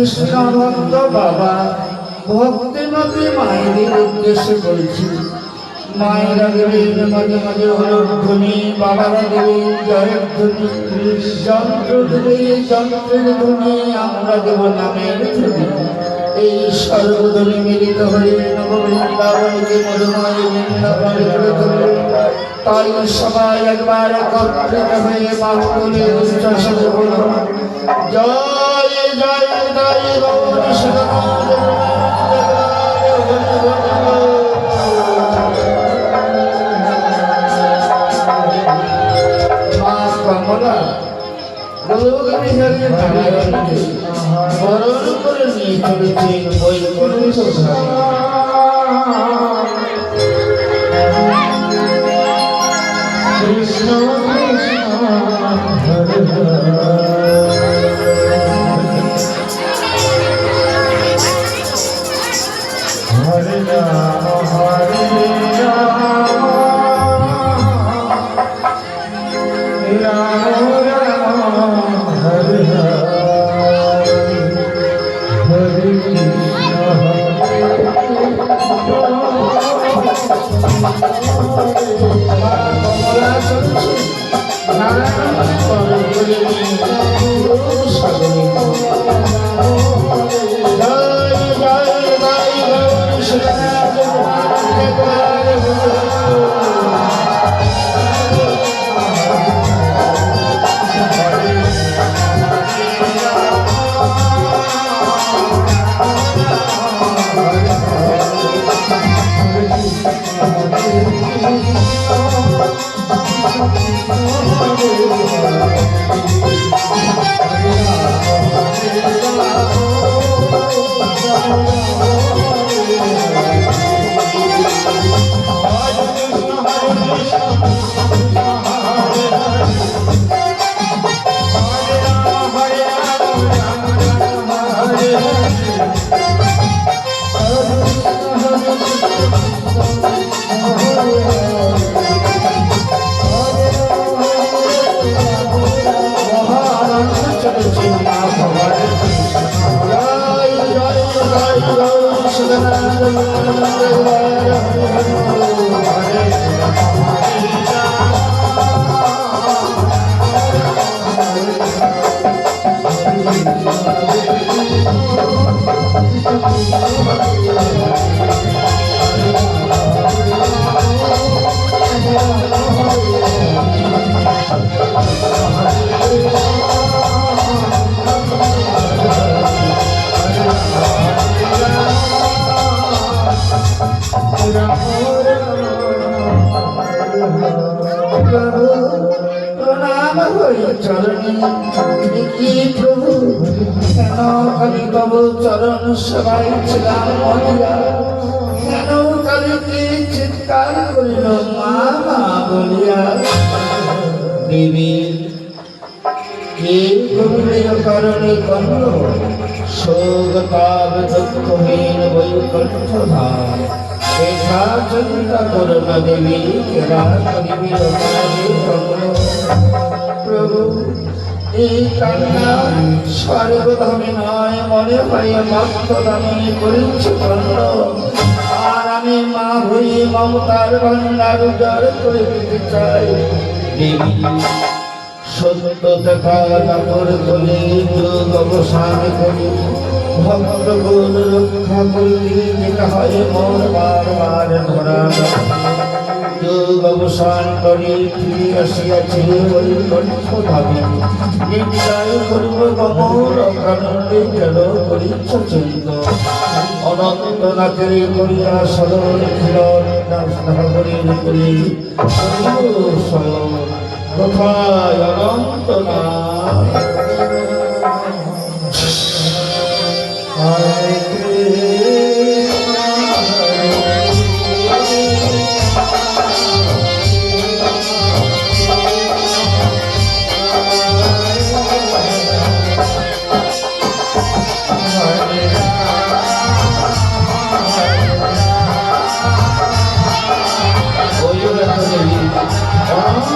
কৃষ্ণ ভক্ত বাবা ভক্তিমতী মায়েদের উদ্দেশ্যে বলছি। মায়েরা দেবেন মাঝে মাঝে হলধ্বনি, বাবারা দেবেন জয়ধ্বনি, যন্ত্র দেবে যন্ত্রের ধ্বনি, আমরা দেব নামের ধ্বনি। এই সর্বধ্বনি মিলিত হয়ে নববৃন্দাবনকে মধুময় বৃন্দাবন করে তোলে। তাই সবাই একবার একত্রিত হয়ে বাহুবলে উচ্চস্বরে বলুন, জয় জয় জয় গৌর কমলা বরণ করে নিয়ে চলেছেন বৈকুণ্ঠ কৃষ্ণ কৃষ্ণ হরে হরে রাম হরে রাম রাম রাম হরে হরে প্রণাম হই চরণে কি প্রভু কেন খালি তব চরণ সবাই ছিলাম মহিলা, কেন কালীকে চিৎকার করিল মা মা বলিয়া। দেবী কে গভীর কারণে কন্দ শোকতাপ দুঃখহীন বৈকুণ্ঠ ধাম, দেখা চিন্তা করল দেবী কেরা করিবি প্রভু। এই কান্না স্বর্গধামে নয়, মনে হয় মক্ষধামে করেছি কর্ণ। আর আমি মা হয়ে মমতার ভান্ডার উজাড় করে দিতে চাই। দেবী সত্য দেখা কাপড় তোলে যুগ অবসান করি, ভক্ত গুণ রক্ষা করলে যেটা হয় মন বারবার ধরা। যুগ অবসান করে ফিরে আসিয়াছে বৈকুণ্ঠ ধামে, নির্জয় করব গমন অকারণে কেন করিচ্ছ চিন্ত। অনন্ত নাচের করিয়া সদর খিলন নাগরের করি কোথায় অনন্ত না। হরে অনন্ত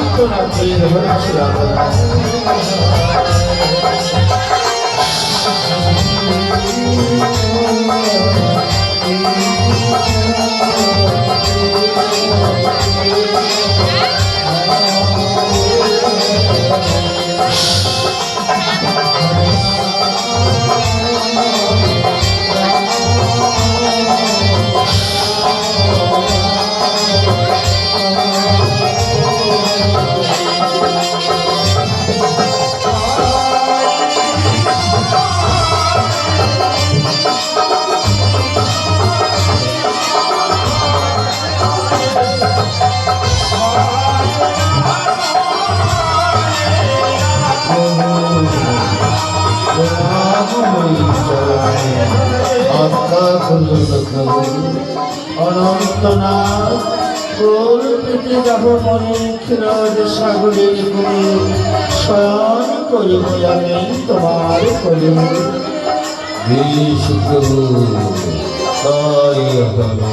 অনন্তনাথ প্রকৃতি যাহ মনে ক্ষীরদ সাগরের গুণে শয়ন করিব আমি তোমার করি বেশ প্রভু তাই হবে।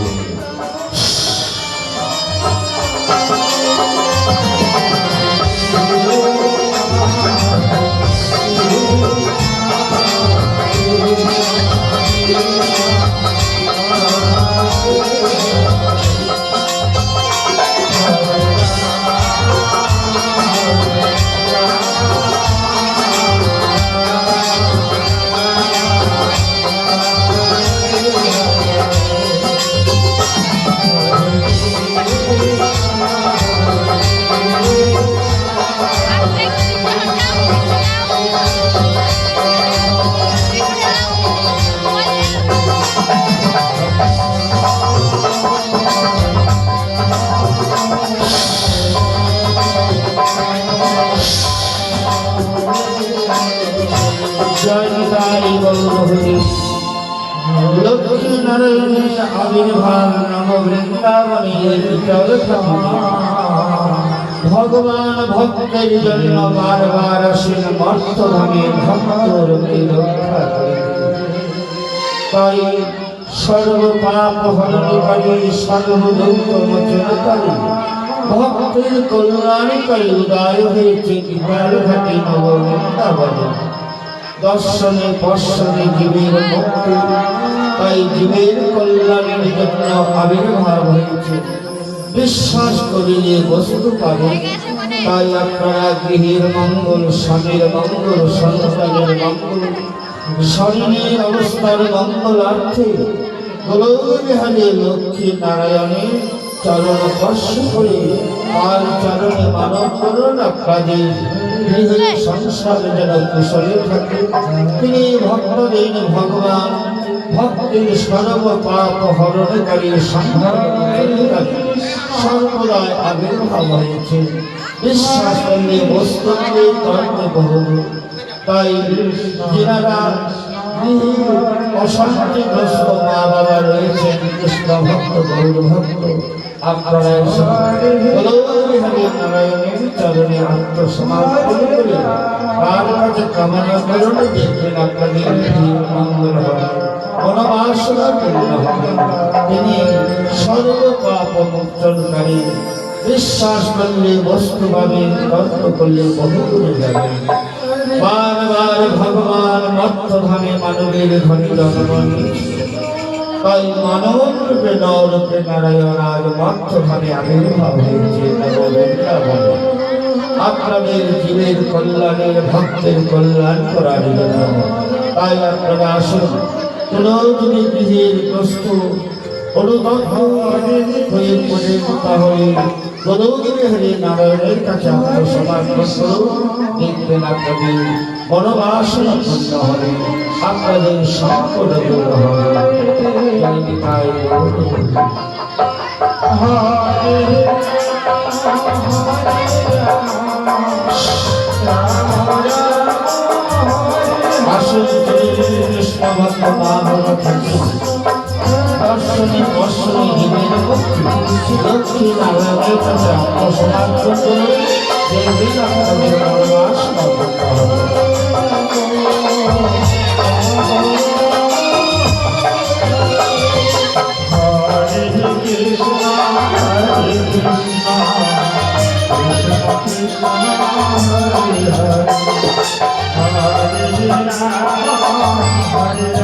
লক্ষ্মী নারায়ণের আবির্ভাব নম বৃন্দাবনের ভগবান ভক্তের জন্য বারবার আসেন মর্তধামে ভক্তরূপে রক্ষা করে। তাই সর্বপাপ হরণকারী সর্বদুঃখ মোচনকারী ভক্তের কল্যাণকারী উদয় হয়েছে বিকাল ঘাটে নব বৃন্দাবনে। দর্শনে পর্শনে জীবের মুক্তি, তাই জীবের কল্যাণের জন্য আবির্ভাব হয়েছে। বিশ্বাস করিলে বস্তু পাবে। তাই আপনারা গৃহের মঙ্গল, স্বামীর মঙ্গল, সন্তানের মঙ্গল, শরীরের অবস্থার মঙ্গলার্থে গোলবিহারী লক্ষ্মী নারায়ণের চরণ স্পর্শ করে আর চরণে মানব করুন আপনাদের গৃহের সংসার যেন কুশলে থাকে। তিনি ভক্তদের ভগবান, ভক্তের সর্ব পাপ হরণকারী সংহারকারী সর্বদাই আবির্ভাব হয়েছে। বিশ্বাস করলে বস্তুকে তর্ক বহু। তাই যারা অশান্তিগ্রস্ত মা বাবা রয়েছেন, কৃষ্ণ ভক্ত গৌর ভক্ত, আপনারা নারায়ণের চরণে আত্মসমর্পণ করে তার কাছে কামনা করুন, দেখবেন আপনাদের মঙ্গল হবে, মনোবাসনা পূর্ণ হবে। তিনি সর্বপাপ মোচনকারী। বিশ্বাস করলে বস্তু পাবেন, তর্ক করলে বহু দূরে যাবেন। বারবার ভগবান মর্তধামে মানবের ঘরে জন্ম নিয়েছে। তাই মানব রূপে নরূপে নারায়ণ আজ মর্তধামে আবির্ভাব হয়েছে। আপনাদের জীবের কল্যাণের, ভক্তের কল্যাণ করার জন্য। তাই আপনারা আসুন, কোন যদি গৃহের প্রস্তুত অনুদগ্ধ হয়ে পড়ে তাহলে গোলবিহারী নারায়ণের কাছে আত্মসমর্পণ করুন, দেখবেন আপনাদের মনোবাসনা পূর্ণ হবে, আপনাদের সংকট দূর হবে। আসুন কৃষ্ণ ভক্ত বাবা থাকি দর্শনে দর্শনে জীবের মুক্তি লক্ষ্মী নারায়ণের কাছে আত্মসমর্পণ করুন, দেখবেন আপনাদের মনোবাসনা পূর্ণ হবে। Hare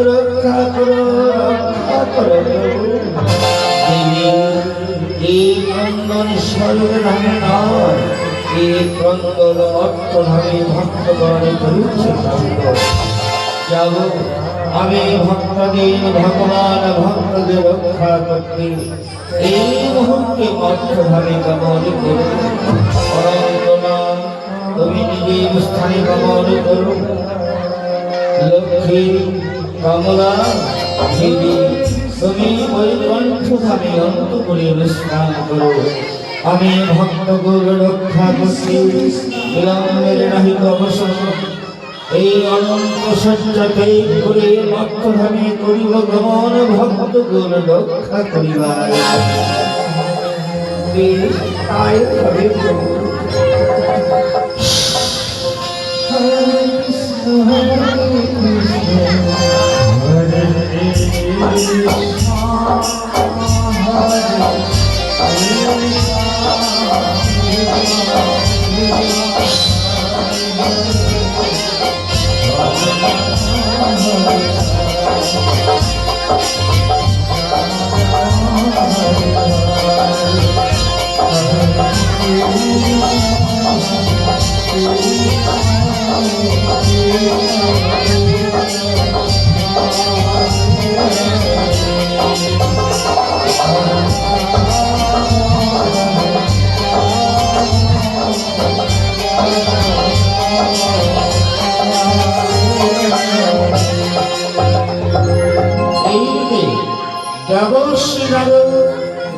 রক্ষা করো এই ক্রন্দন সর্বনামে নয়, এই ক্রন্দন অর্থভাবে ভক্তগণে করেছে। যাব আমি ভক্তদের ভগবান ভক্তদের রক্ষা করতে এই মুহূর্তে অর্থভাবে গমন করো। অনন্তনা তুমি নিজের স্থানে গমন করো। লক্ষ্মী কমলা দেবী তুমি বৈকুণ্ঠভাবে অন্তঃপুরে বিশ্রাম করো। আমি ভক্তগুলো রক্ষা করছি, বিলম্বের নাহিক অবসর। এই অনন্ত সজ্জাকে করে ভক্তভাবে করিব গমন, ভক্তগুলো রক্ষা করিবার তাই হবে প্রভু। হরে কৃষ্ণ হরে কৃষ্ণ হরে কৃষ্ণ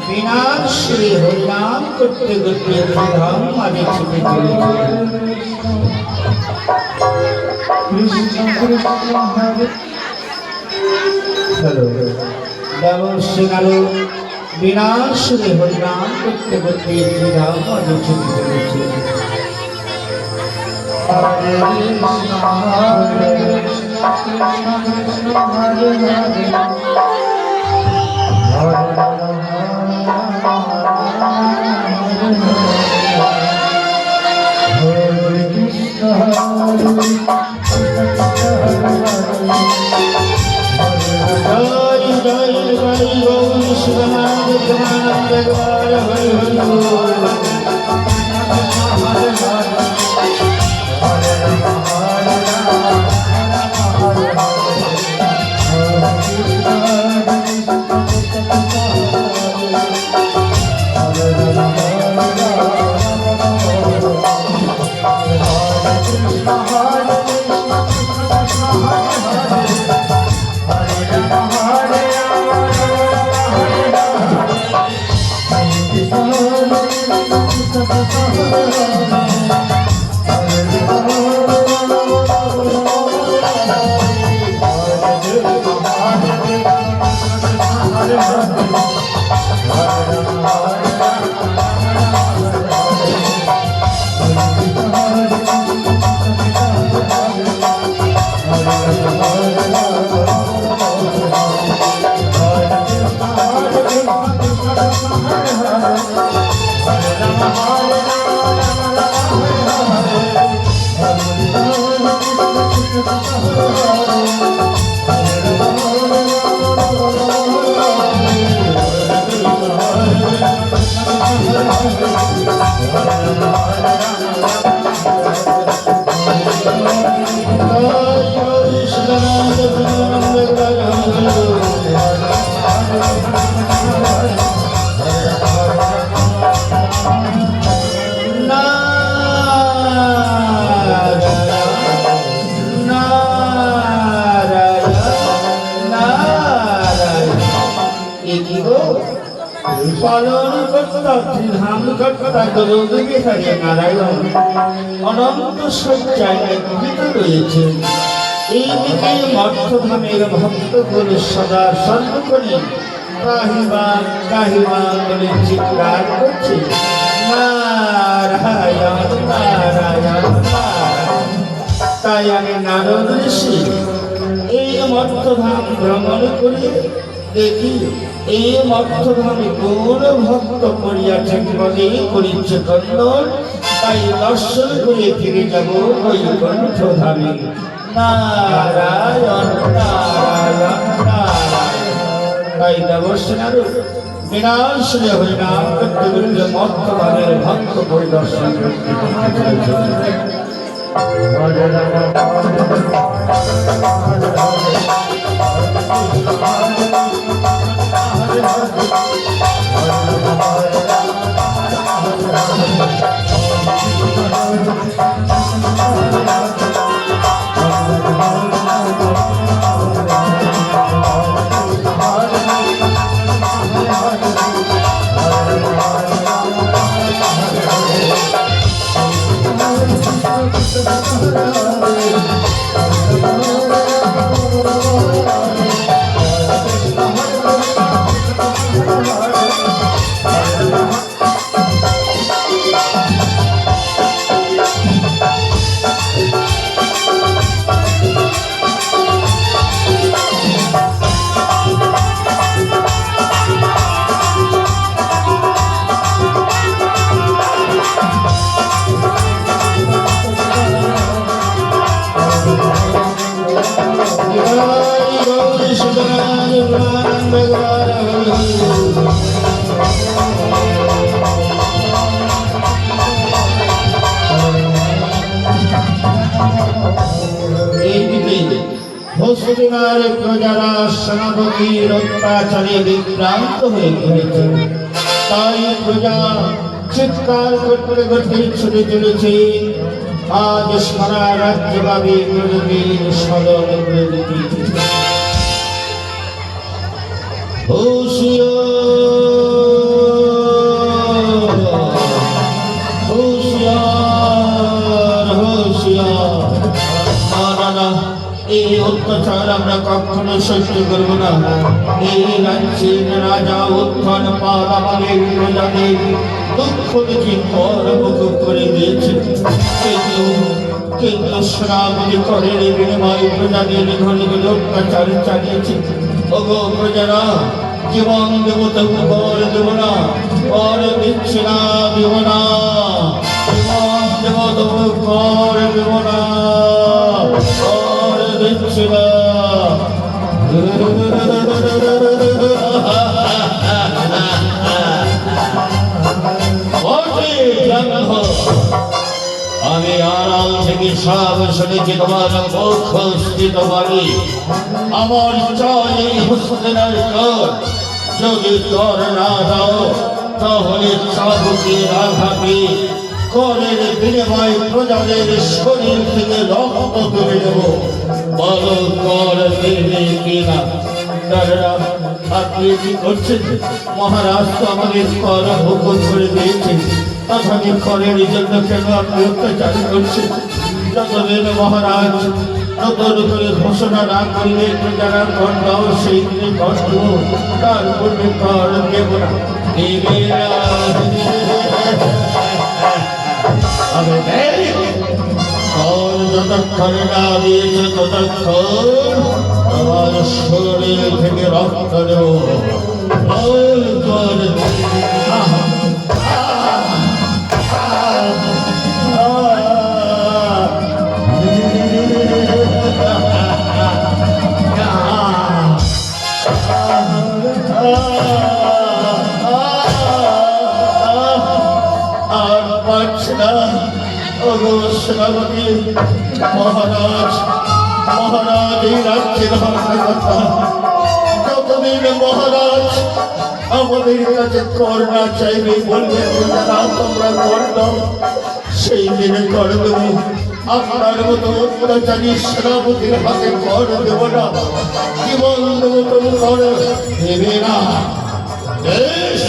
বিনাশ্রী হরিনাম করতে করতে ধাম আমি ছুটে চলেছি। বিনাশ্রী হরিনাম করতে করতে ধাম আমি ছুটে চলেছি। হরে কৃষ্ণ হরে কৃষ্ণ কৃষ্ণ কৃষ্ণ হরে হরে Hare অনন্ত শয্যায় একত্রিত রয়েছে। এইদিকে মর্তধামের ভক্তগুলো সদা সর্বক্ষণে কাহিমা কাহিমা বলে চিৎকার করছে, নারায়ণ নারায়ণ নারায়ণ। তাই আমি নারদ ঋষি এই মর্তধাম ভ্রমণ করে দেখি এই মর্তধামে কোন ভক্ত করিয়াছেন বলে করিচ্ছে কন্দন। তাই দর্শন করে ফিরে যাব বৈকুণ্ঠধামে। নারায়ণ নারায়ণ নারায়ণ। তাই দেবসেনার বিনাশনে হরিনাম করতে করতে মর্তধামের ভক্ত পরিদর্শন করতে হস্তিনার প্রজারা সেনাপতির অত্যাচারে বিভ্রান্ত হয়ে পড়েছে। তাই প্রজা চিৎকার করতে করতে ছুটে চলেছে। আজ সারা রাজ্যব্যাপী প্রজাদের সদর প্রগতি। এই অত্যাচার আমরা কখনো সহ্য করব না। এই রাজ্যের রাজা উত্থান পাল আমাদের প্রজাদের দুঃখ দেখে পর মুখ করে দিয়েছে। কিন্তু সেনাপতি করের বিনিময় প্রজাদের ঘরে অত্যাচার চালিয়েছে। ওগো প্রজারা, জীবন দেব তবু কর দেব না, কর দিচ্ছি না দেব না, জীবন দেব তবু কর দেব না, কর দিচ্ছি না। আমি আড়াল থেকে সব শুনেছি, তোমার মুখ স্থিত বাড়ি আমার চাই হোসেনের কর। যদি কর না দাও তাহলে চাবুকের আঘাতে করের বিনিময় প্রজাদের শরীর থেকে রক্ত তুলে দেব। বলো কর দেবে কিনা? আপনি কি করছেন? মহারাজ তো আমাদের কর হুকুম করে দিয়েছেন, তথাপি করের জন্য কেন আপনি অত্যাচার করছেন? যতদিন মহারাজ নতুন করে ঘোষণা না করিলে প্রজারা কর দাও সেই দিনে কর দেব, তারপরে কর দেব না। কর যতক্ষণ না দিয়েছে ততক্ষণ আমার শরীর থেকে রক্ত দেব। পারছে না। ওগো সেনাপতি, মহারাজ মহারাজ এই রাজ্যের কথা যতদিন মহারাজ আমাদের কাছে কর না চাইবে, বলবে প্রজারা তোমরা কর দাও, সেই দিনে কর দেবো। আপনার মতো অত্যাচারী সেনাপতির হাতে কর দেব না, জীবন দেবো তবু কর দেবে না। বেশ,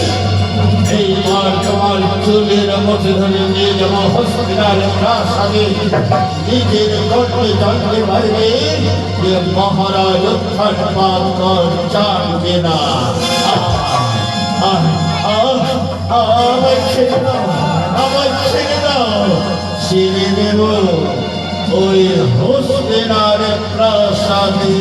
এই মার তোমার চুলের মধ্যে ধরে নিয়ে যাবো হসপিটাল প্রাসাদে, নিজের গর্বে জানতে পারবে যে মহারাজ উত্থান কর জানবে না। আমায় ছেড়ে দাও, আমায় ছেড়ে দাও, ছেড়ে দেব ওই হসপিটাল প্রাসাদে।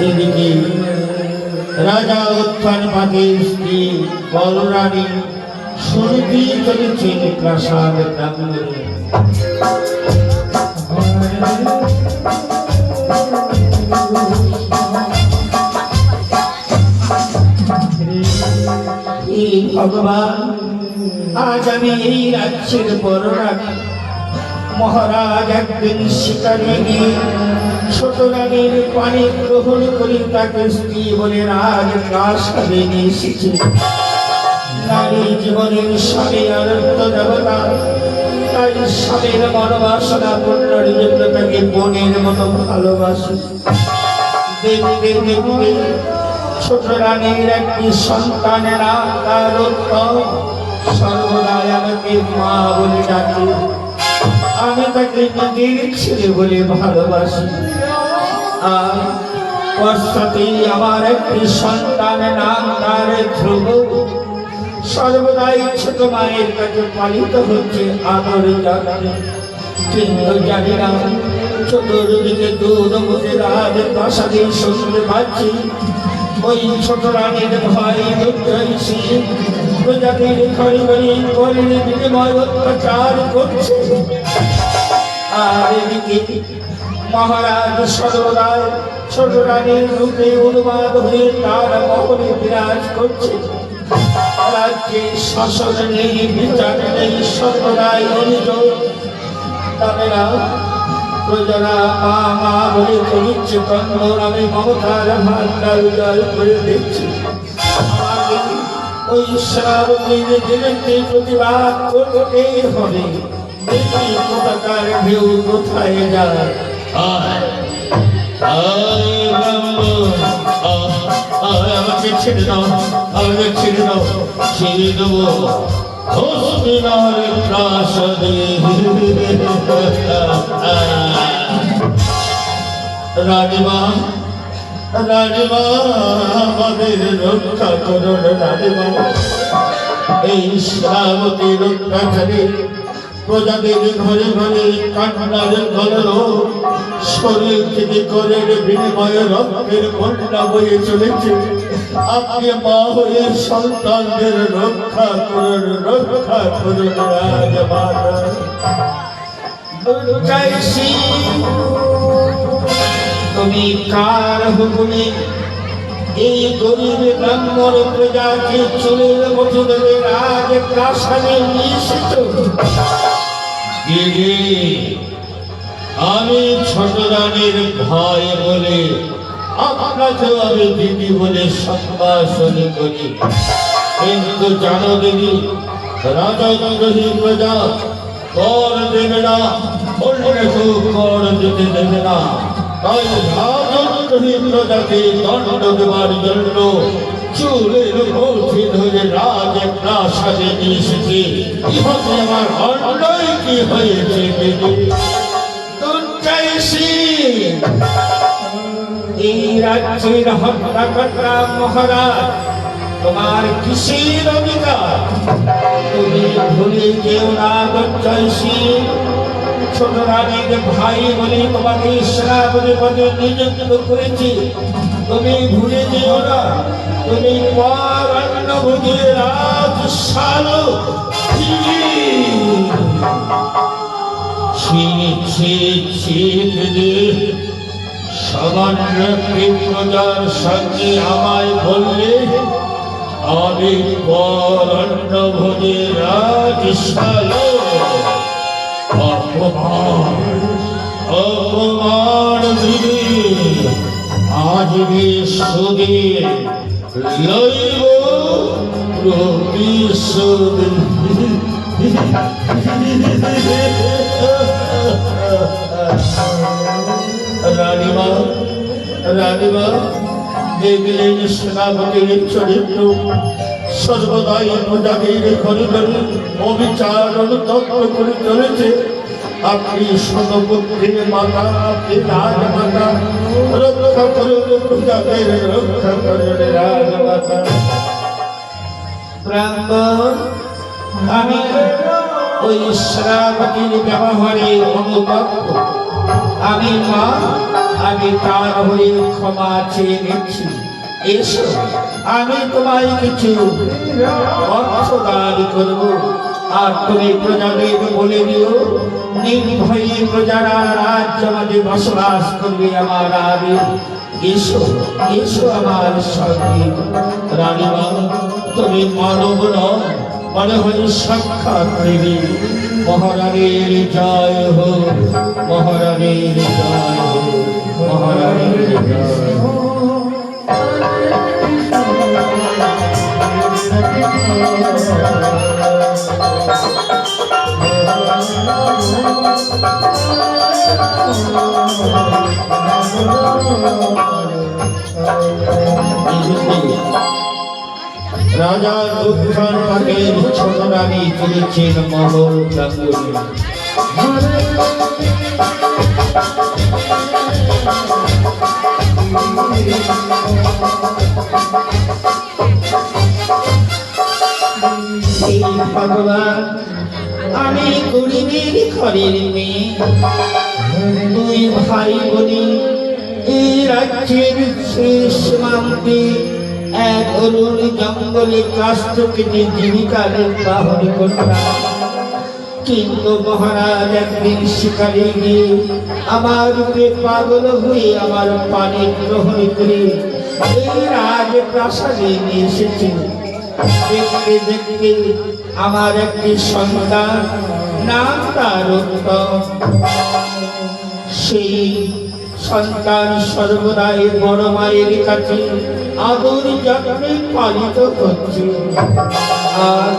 এদিকে রাজা উত্থান পাকের স্ত্রী বলরানী শুনতেই চলেছেন প্রাসাদ প্রাঙ্গণে। ভগবান, আজ আমি এই রাজ্যের বড় রানী। মহারাজ একদিন শিকারে গিয়ে ছোট রানীর পানি গ্রহণ করে তাকে স্ত্রী বলে রাজ প্রাসাদে নিয়ে এসেছে। নারী জীবনের স্বামী আনন্দ দেবতা, তাই স্বামীর মনোবাসনা পূর্ণের জন্য তাকে বোনের মতো ভালোবাসে। দেখতে দেখতে ছোট রানীর একটি সন্তানের নাম তার উত্তম, সর্বদাই আমাকে মা বলে ডাকে। আমি তাকে নিজের ছেলে বলে ভালোবাসি। আর পশ্চাতেই আমার একটি সন্তানের নাম তার ধ্রুব, সর্বদাই ছোট মায়ের কাছে পালিত হচ্ছে আদর যত্নে। কিন্তু জানি না চতুর্দিকে দূর মুখে রাজ প্রাসাদে শুনতে পাচ্ছি ওই ছোট রানীর ভাই দুর্জয়সী প্রজাতির ঘরে ঘরে করের বিনিময় অত্যাচার করছে। আর এদিকে মহারাজ সর্বদাই ছোট রানীর রূপে উন্মাদ হয়ে তার মহলে বিরাজ করছে। রাজ্যে শাসন নেই, বিচার নেই, সর্বদাই অভিযোগ। তারা প্রজারা মা মা বলে চলিচ্ছে কন্দন, আমি মমতার ভান্ডার উজাড় করে দিচ্ছি। ওই শ্রাবণীর দিনকে প্রতিবাদ করতেই হবে। দেখি পতাকার ঢেউ কোথায় যায়। আমাকে ছেড়ে দাও, আমাকে ছেড়ে দাও, ছেড়ে দেবো হসপিটাল প্রাসাদে। রানীমা, রানীমা, আমাদের রক্ষা করুন রানীমা। এই শ্রাবতীর অত্যাচারে প্রজাদের ঘরে ঘরে কান্নার গলল, শরীর থেকে করের বিনিময়ে রক্তের বন্যা বয়ে চলেছে। আপনি মা হয়ে সন্তানদের রক্ষা করুন, রক্ষা করুন রাজমাতা। দুর্জয়সী, তুমি কার হুকুমে এই গরিব ব্রাহ্মণ প্রজাকে চুলের মতো ধরে রাজ প্রাসাদে নিয়ে এসেছ? আমি ছোট রানীর ভাই বলে আপনাকেও আমি দিদি বলে সম্ভাষণ করি। কিন্তু জানো দিদি, রাজদ্রোহী প্রজা কর দেবে না, অন্যকেও কর দিতে দেবে না। তাই রাজদ্রোহী প্রজাকে দণ্ড দেওয়ার জন্য চুলের মধ্যে ধরে রাজ প্রাসাদে নিয়ে এসেছে। ইহাতে আমার অন্যায় কি হয়েছে দিদি? দুর্জয়সী, এই রাজ্যের হত্যাকর্তা মহারাজ, তোমার কিসের অধিকার? তুমি ভুলে যেও না দুর্জয়সী, ছোট রানীর ভাই বলে তোমাকে শ্রাবণী পদে নিযুক্ত করেছি। তুমি ভুলে যেও না, তুমি পরান্নভোজী রাজ শালক। সামান্য একটি প্রজার সঙ্গে আমায় বললে আমি পরণ্য ভোজে অপমান অপমান দিবে আজ সুদে লইব প্রতিশোধ। রানীমা রানীমা দেখলেন সেনাপতির চরিত্র সর্বদাই প্রজাদের ঘরে ঘরে অবিচার অনুতপ্ত করে চলেছে। আপনি সমপুত্রের মাতা, আপনি রাজমাতা, রক্ষা করুন প্রজাদের, রক্ষা করুন রাজমাতা। ব্রাহ্মণ, আমি ওই সেনাপতির ব্যবহারে অনুতপ্ত। আমি মা, আমি তার হয়ে ক্ষমা চেয়ে নিচ্ছি। এসো, আমি তোমায় কিছু অর্থ দান করব, আর তুমি প্রজাদের বলে দিও নির্ভয়ে প্রজারা রাজ্য আমাদের বসবাস করবে আমার আগে। এসো এসো আমার সঙ্গে। রানীমা, তুমি মানব নও, মনে হয় সাক্ষাৎ দেবী। মহারানীর জয় হোক, মহারানীর জয় হোক, মহারানীর জয় হোক। রাজা দুঃখান পাটের ছোট রানী চলেছেন মহল প্রাঙ্গণে। ভগবান, আমি গরিবের ঘরের মেয়ে, দুই ভাই বোনে এই রাজ্যের শেষ সীমান্তে এক অরুণ জঙ্গলে কাষ্ঠ কেটে জীবিকা নির্বাহন করতাম। কিন্তু মহারাজ একদিন শিকারে গিয়ে আমার রূপে পাগল হয়ে আমার পানি গ্রহণ করে এই রাজপ্রাসাদে নিয়ে এসেছিল। দেখতে দেখতে আমার একটি সন্তান, নাম তার উত্তম। সেই সন্তান সর্বদাই বড় মায়ের কাছে আদর যত্নে পালিত হচ্ছে। আর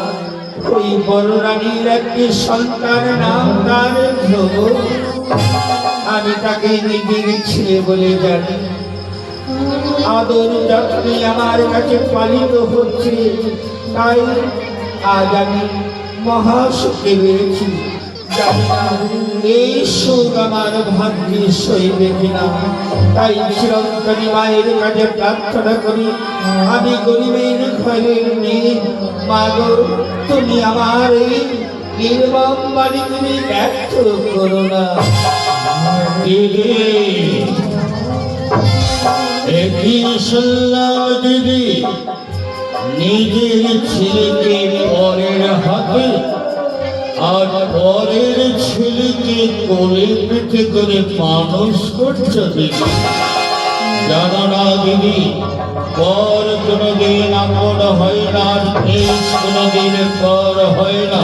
ওই বড় রানীর একটি সন্তান, নাম তার ধ্রুব। আমি তাকে নিজের ছেলে বলে জানি। আদর যত্নে আমার কাছে পালিত হচ্ছে, তাই আজ আমি মহাসুখে রয়েছি। জানি না এই সুখ আমার ভাগ্যে সইবে কিনা, তাই চিরন্তনী মায়ের কাছে প্রার্থনা করি, আমি গরিবের ঘরের মেয়ে, মা গো, তুমি আমার এই নির্মম বাড়িগুলি ব্যর্থ করো না। একই শুনলাম দিদি নিজের ছেলেকে পরের হাতে আর পরের ছেলেকে কোলে পিঠে করে মানুষ করছো দিদি। জানো না দিদি, পর কোনোদিন আপন হয় না, দেশ কোনোদিন পর হয় না।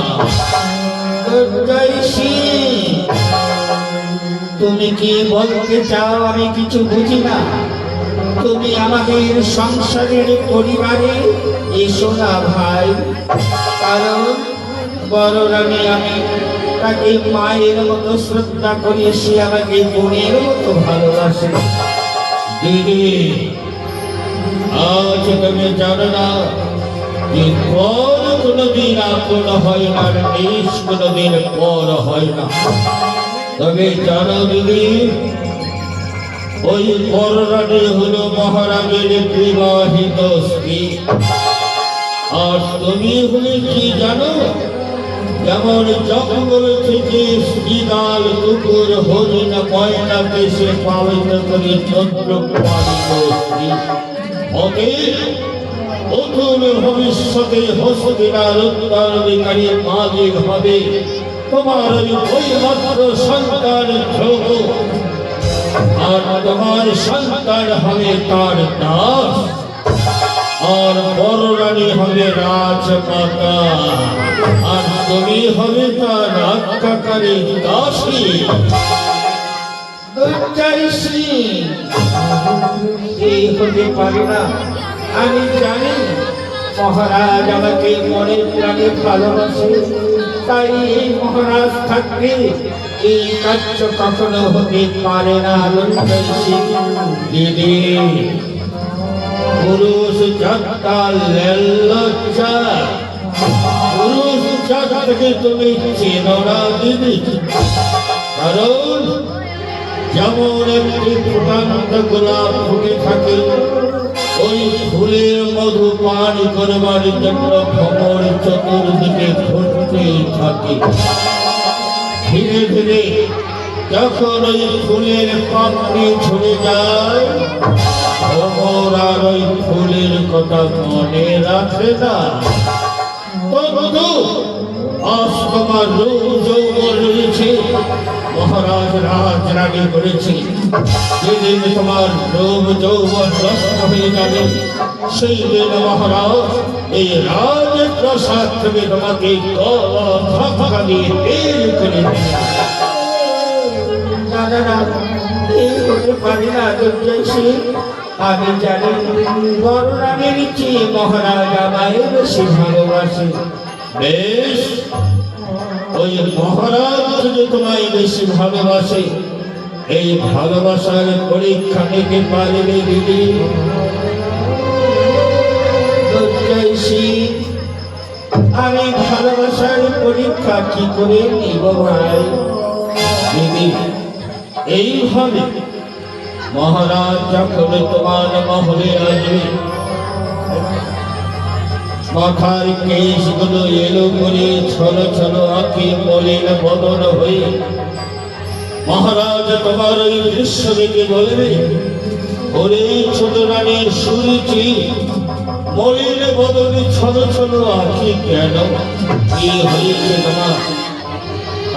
তুমি কি বলতে চাও আমি কিছু বুঝি না? তুমি আমাদের সংসারের পরিবারে এসো না ভাই, কারণ বড় রানী আমি তাকে মায়ের মতো শ্রদ্ধা করি, সে আমাকে বোনের মতো ভালোবাসে। দিদি, আজ তুমি জানো না যে পর কোনোদিন আপন হয় না, দেশ কোনোদিন পর হয় না। তবে জানো দিদি, ওই বড় রানী হলো মহারাজের বিবাহিত স্ত্রী। আর তুমি হলে কি জানো, যেমন জঙ্গল থেকে শ্রীগাল, কুকুর, হরিণ, ময়না দেশে পালিত করে চন্দ্র কুমারিত স্ত্রী, অতুল ভবিষ্যতে হস্তদিনার উত্তরাধিকারী মালিক হবে তোমার ওই মাত্র সন্তান ধ্রুব। আর তোমার সন্তান হবে তার দাস, আর বড় রানী হবে রাজমাতা, আর তুমি হবে তার রক্ষাকারী দাসী। দুর্জয়শ্রী, এই হতে পারে না। আমি জানি মহারাজ আমাকে মনে প্রাণে ভালোবাসে, তাই এই মহারাজ থাকবে এই কার্য কখনো হতে পারে না। দুর্জয়শ্রী দিদি, পুরুষ জাতটা লজ্জা, পুরুষ জাতকে তুমি চেনো না দিদি। কারণ যেমন একটি ফুটান্ত গোলাপ ফুটে থাকে, ওই ফুলের মধু পান করবার জন্য ভ্রমর চতুর্দিকে ঘুরতে থাকে। ধীরে ধীরে যখন ওই ফুলের পাপড়ি ঝরে যায়, ভ্রমর আর ওই ফুলের কথা মনে রাখে না। তবু আজ তোমার রূপ যৌবন রয়েছে, মহারাজ রাজরানী করেছে। যেদিন তোমার রূপ যৌবন নষ্ট হয়ে যাবে, সেই দিন মহারাজ এই রাজপ্রাসাদ থেকে তোমাকে ধাক্কা দিয়ে বের করে দেবে। না না না, এই হতে পারে না দুর্জয়শ্রী। আমি জানি বড় রানীর চেয়ে মহারাজ আমায় বেশি ভালোবাসে। বেশ, ওই মহারাজ যদি তোমায় বেশি ভালোবাসে, এই ভালোবাসার পরীক্ষা নিতে পারবে দিদি? দুর্জয়শ্রী, আমি ভালোবাসার পরীক্ষা কি করে নিব ভাই? দিদি, এইভাবে মহারাজ যখন তোমার মহলে আসবে, মাথার কেশগুলো এলো করে ছলো ছলো আঁকে মলিন বদন হয়ে মহারাজ তোমার ওই দৃশ্য দেখে বলবে, ওরে ছোট রানীর সুরুচি, মলিন বদনে ছলো ছলো আঁকি কেন? কি হয়েছে তোমার?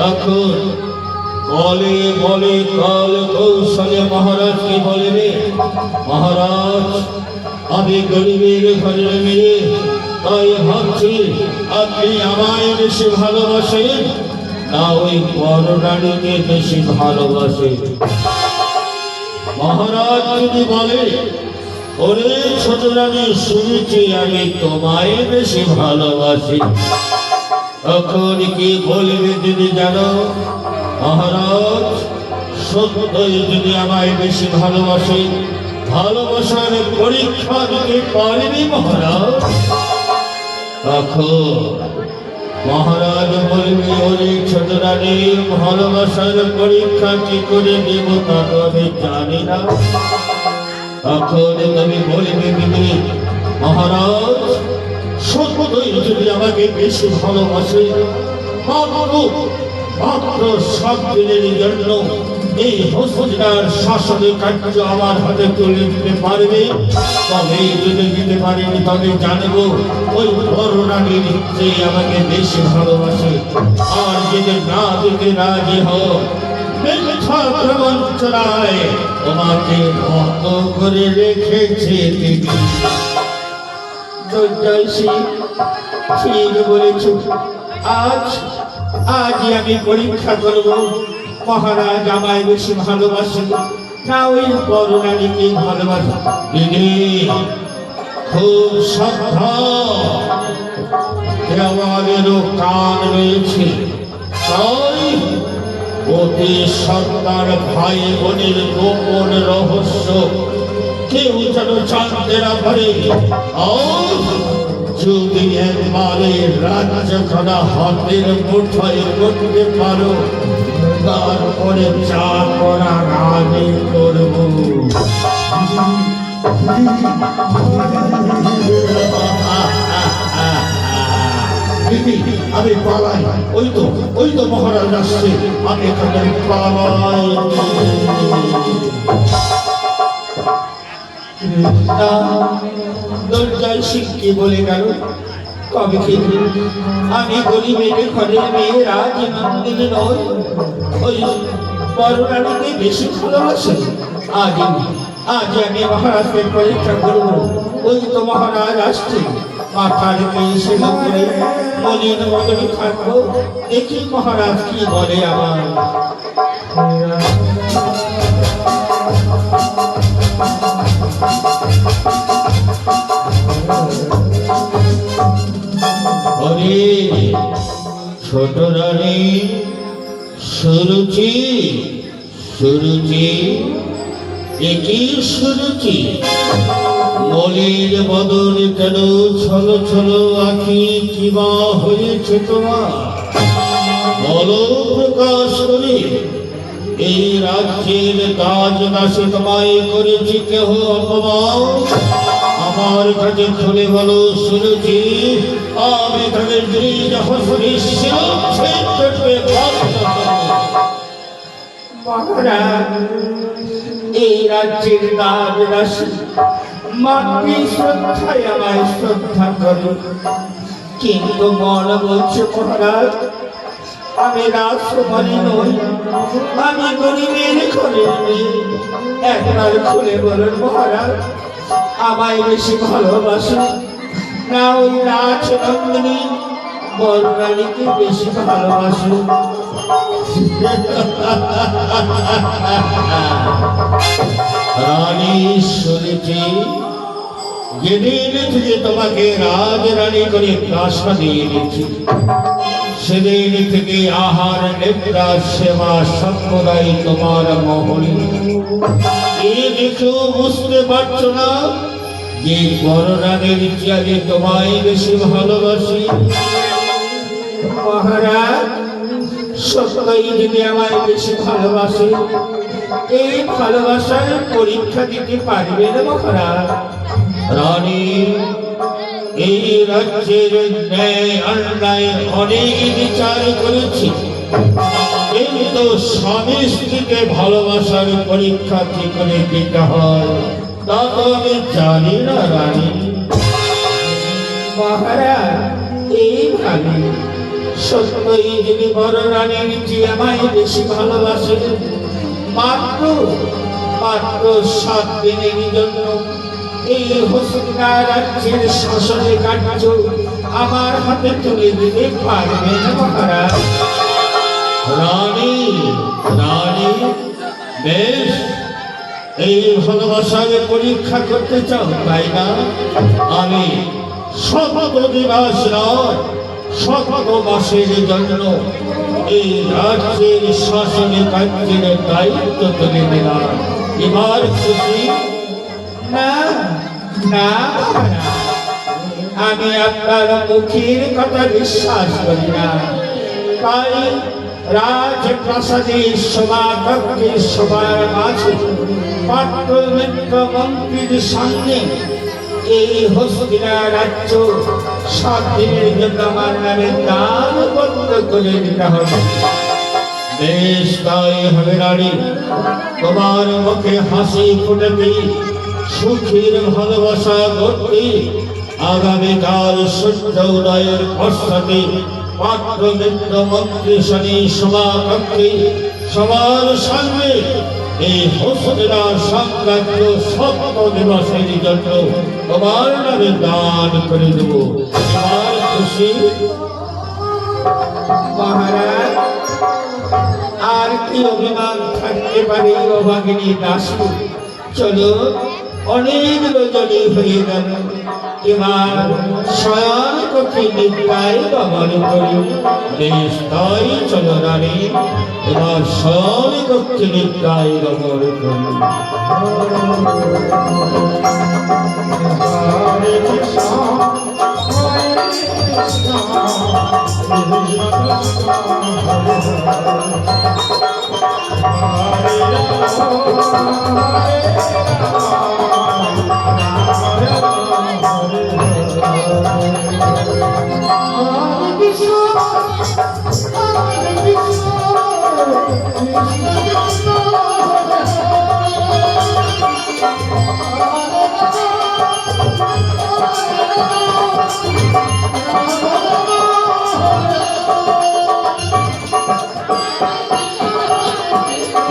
এখন বলে বলে কাল কৌশলে মহারাজকে বলবে, মহারাজ আমি গরিবের ঘরের মেয়ে, তাই ভাবছি আপনি আমায় বেশি ভালোবাসেন না ওই বড় রানীকে বেশি ভালোবাসেন? মহারাজ যদি বলে, ওরে ছোট রানী শুনেছি আমি তোমায় বেশি ভালোবাসি, তখন কি বলবে যদি জানো? মহারাজ সত্যই যদি আমায় বেশি ভালোবাসে, ভালোবাসার পরীক্ষা দিতে পারেনি মহারাজ, তখন মহারাজ বলবে, ওরে ছোট রানী ভালোবাসার পরীক্ষা কি করে দেব তা তো আমি জানি না। তখন তুমি বলবে, দিদি মহারাজ সত্যই যদি আমাকে বেশি ভালোবাসে, মাত্র 7 দিনের জন্য এই হস্তিনার শাসনের কার্য আমার হাতে তুলে দিতে পারবে, তবে যদি দিতে পারেনি তবে জানবো ওই বড় রানীর যে আমাকে বেশি ভালোবাসে। আর যদি না দিতে রাজি হও, মিথ্যা প্রবঞ্চনায় তোমাকে ভক্ত করে রেখেছে দিদি। দুর্জয়শ্রী, ঠিক বলেছ। আজই আমি পরীক্ষা করব মহারাজ আমায় বেশি ভালোবাসে না ওই বড় রানীকে ভালোবাসে। দিদি খুব সাবধান, আমাদেরও কান রয়েছে, তাই অতি সন্তান ভাই বোনের গোপন রহস্য কেউ যেন জানতে না পারে। যদি একবারে রাজ্যখানা হাতের মুঠোয় করতে পারো, তারপরে যা করার আমি করব। আমি পালাই, ওই তো মহারাজ আসছে, আমি এখানে পালাই। দুর্জয়শ্রী কি বলে গেল? কবে খেলি আমি গরিবের ঘরের মেয়ে রাজনন্দিনী নই, বড়রানীকে বেশি ভালোবাসে। আজ আমি মহারাজকে পরীক্ষা করব। ওই তো মহারাজ আসছে, মাথার পেয়েছে করে মলিন মদনে থাকবো। দেখি মহারাজ কি বলে আমার। ওরে ছোট রানী সুরুচি, সুরুচি, একই সুরুচি, মলির বদন কেন ছল ছল আঁখি, কিবা হয়েছে তোমার? বলো প্রকাশ করে। এই রাজ্যের কাজ দাসে তোমায় করেছি কেহ অপমান? আমার কাছে খুলে বলো সুরুচি, আমি তাদের এই রাজ্যের কাজ দাসী মাতৃ শ্রদ্ধায় আমায় শ্রদ্ধা করে, কিন্তু মন বলছে মহারাজ আমি রাজকুমারী নই, আমি গরিবের ঘরের মেয়ে। একবার খুলে বলেন মহারাজ, আমায় বেশি ভালোবাসে না ওই রাজনন্দিনী বড়রানীকে বেশি ভালোবাসে? রানী শুনেছি যেদিন থেকে তোমাকে রাজরানী করে প্রাসাদে এনেছি, সেদিন থেকে আহার নিদ্রা সেবা সর্বদাই তোমার মহলে। এ দেখেও বুঝতে পারছো না যে বড়রানীর চেয়ে তোমায় বেশি ভালোবাসি? মহারাজ সত্যই যদি আমায় বেশি ভালোবাসে, এই ভালোবাসার পরীক্ষা দিতে পারবেন মহারাজ? রানী এই রাজ্যের ন্যায় অন্যায় অনেক বিচার করেছি, কিন্তু স্বামী স্ত্রীকে ভালোবাসার পরীক্ষা কি করে দিতে হয় তা তো আমি জানি না রানী। মহারাজ এইভাবে সত্যই যদি বড় রানীর চেয়ে আমায় বেশি ভালোবাসে, মাত্র 7 দিনের জন্য এই হস্তিনা রাজ্যের শাসনে কার্য আমার হাতে তুলে দিতে পারবেন মহারাজ? রানী রানী বেশ, এই ভালোবাসার পরীক্ষা করতে চাও তাই না? আমি শত দিবস নয়, শত মাসের জন্য এই রাজ্যের শাসনে কার্যের দায়িত্ব তুলে দিলাম। এবার খুশি? না না, আমি আপনার মুখের কথা বিশ্বাস করি না। তাই রাজপ্রাসাদের সভাকক্ষে সবার মাঝে পাত্র মিত্র মন্ত্রীর সামনে এই হস্তিনা রাজ্য 7 দিনের জন্য আমার নামে দান বন্ধ করে দিতে হবে। বেশ, তাই হবে রানী। তোমার মুখে হাসি ফুটবে, সুখের ভালোবাসা করতে আগামীকাল সূর্য উদয়ের পশ্চাতে পাত্র মিত্র মন্ত্রী শনি সভাকক্ষে সবার সামনে এই হস্তিনা সাম্রাজ্য 7 দিবসের জন্য তোমার নামে দান করে দেব। তোমার খুশি? মহারাজ আর কি অভিমান থাকতে পারে অভাগিনী দাসী? চলো, অনেক রজনী হয়ে গেল, এবার শয়ন কক্ষে নিদ্রায় গমন করি। বেশ, তাই চলো রানী, এবার শয়ন কক্ষে নিদ্রায় গমন করি। হরে কৃষ্ণ হরে কৃষ্ণ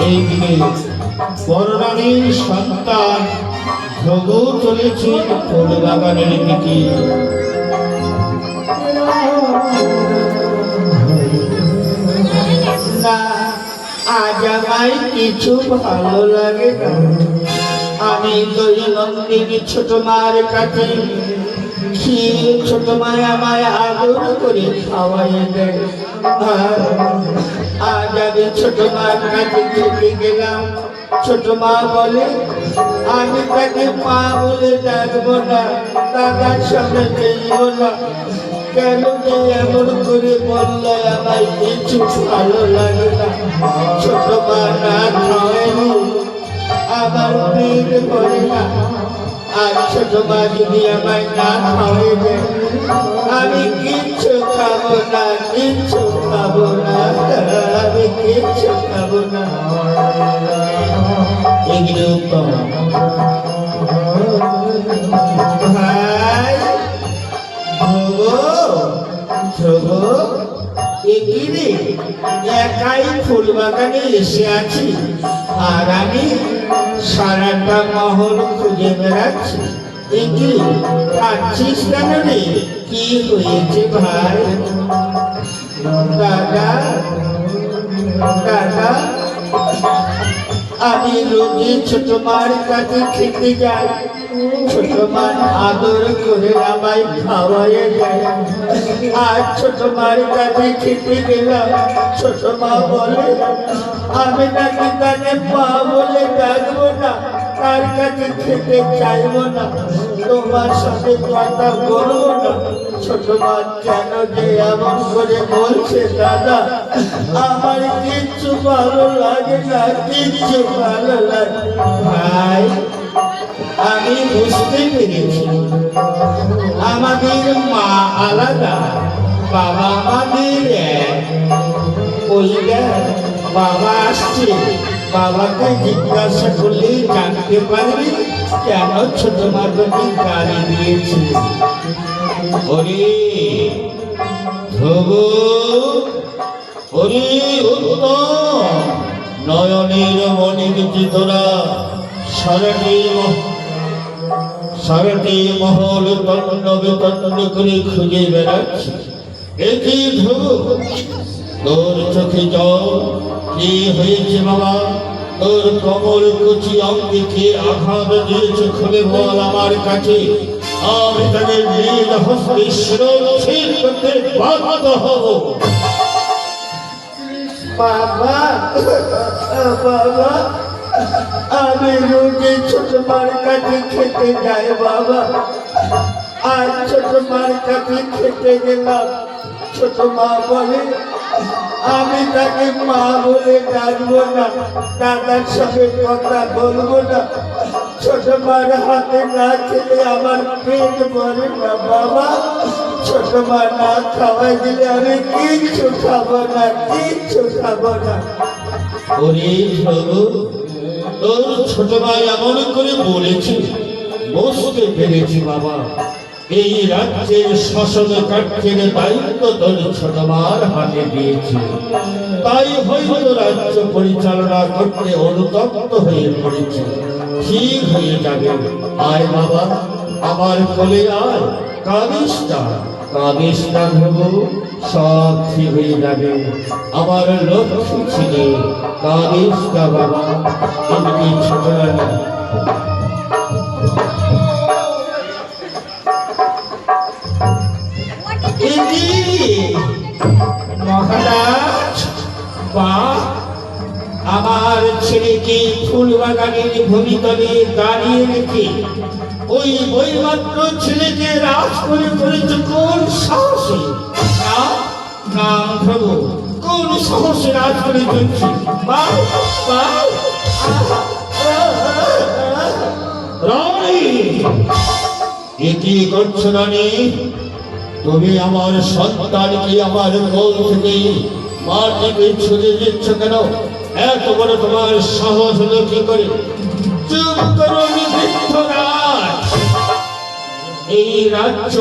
এইদিকে বড়রানীর সন্তান ধ্রুব চলেছে ফুল বাগানের দিকে। না, আজ আমায় কিছু ভালো লাগে না। আমি দৈনন্দিন ছোট মার কাছে ছোট মায় আমায় আদর করে খাওয়াই দেয়। আজ আমি ছোট মার কাছে খেতে গেলাম, ছোট মা বলে আমি তাকে মা বলে ডাকবো না, দাদার সামনে দেখবো না। কেন যে এমন করে বললে আমায় কিছু ভালো লাগে না। ছোট মা না খাওয়ায়নি, আমার পেট ভরে না। আর ছোট মা যদি আমায় না খাওয়াই দেয়, আমি কিচ্ছু খাবো না, কিচ্ছু খাবো না, আমি কিচ্ছু খাবো না। এগুলো উত্তম ভাই। একাই ফুল বাগানে এসে আছি, আর আমি সারাটা মহল খুঁজে বেড়াচ্ছি। এগিয়ে খাচ্ছিস কেন রে? কি হয়েছে ভাই? দাদা দাদা, আমি রোজই ছোট মার কাছে খেতে যাই। ছোট মা আদর করে আমায় খাওয়াইয়ে দেয়। আর ছোট মার কাছে খেতে গেলাম, ছোট মা বলে আমি নাকি তাকে মা বলে ডাকবো না, তার কাছে খেতে চাইবো না, তোমার সাথে কথা বলবো না। ছোট মা কেন যে এমন করে বলছে দাদা, আমার কিচ্ছু ভালো লাগে না, কিচ্ছু ভালো লাগে। ভাই, আমি বুঝতে পেরেছি আমাদের মা আলাদা, বাবা আমাদের এক। ওইটা বাবা আসছে, বাবাকে জিজ্ঞাসা করলে জানতে পারবি কেন ছোট মা তোকে গালি দিয়েছে। ওরে ধ্রুব, ওরে উত্তম, নয়নের মনির চিতরা সারাটি মহল তন্ন বিতন্ন করে খুঁজে বেড়াচ্ছে। একই ধ্রুব, তোর চোখে জল, কি হয়েছে বাবা? তোর কমল কুচি অঙ্গে কে আঘাত দিয়েছে খুলে বল আমার কাছে। আমি তাকে নীল হস্তে শিরোচ্ছেদ করতে বাধ্য হব। বাবা বাবা, আমি রোজই ছোট মার কাছে খেতে যাই বাবা। আর ছোট মার কাছে খেতে গেলাম, ছোট মা বলে আমি তাকে মা বলে ডাকবো না, দাদার সাথে কথা বলবো না। ছোট মার হাতে না খেলে আমার পেট ভরে না বাবা। ছোট মা না খাওয়াই দিলে আমি কিচ্ছু খাবো না, কিচ্ছু খাবো না। ওরে প্রভু, তোর ছোট ভাই এমন করে বলেছে, বুঝতে পেরেছি বাবা। এই রাজ্যের শাসন কার্যের দায়িত্ব তোর ছোট মার হাতে দিয়েছে, তাই হয়তো রাজ্য পরিচালনা করতে অনুতপ্ত হয়ে পড়েছে। ঠিক হয়ে যাবে। আয় বাবা, আমার কোলে আয়, কাঁদিস না, কাঁদিস না প্রভু, সব ঠিক হয়ে যাবে। আমার লক্ষ্য ছিল, কাঁদিস না বাবা। আমি ছোট রানী মহারাজ, বা আমার ছেলেকে ফুল বাগানের ভূমিতলে দাঁড়িয়ে রেখে ওই বইমাত্র ছেলেকে রাজ করে করেছে কোন সাহসে? না প্রভু, কোন সাহসে রাজ করে চলছে? রানী, এ কি করছো রানী? তুমি আমার সন্তানকে আমার কোল থেকে মাটিতে ছুঁড়ে দিচ্ছ কেন? এত বড় তোমার সাহস হলো কি করে? চুপ করো বৃদ্ধরাজ। এই রাজ্য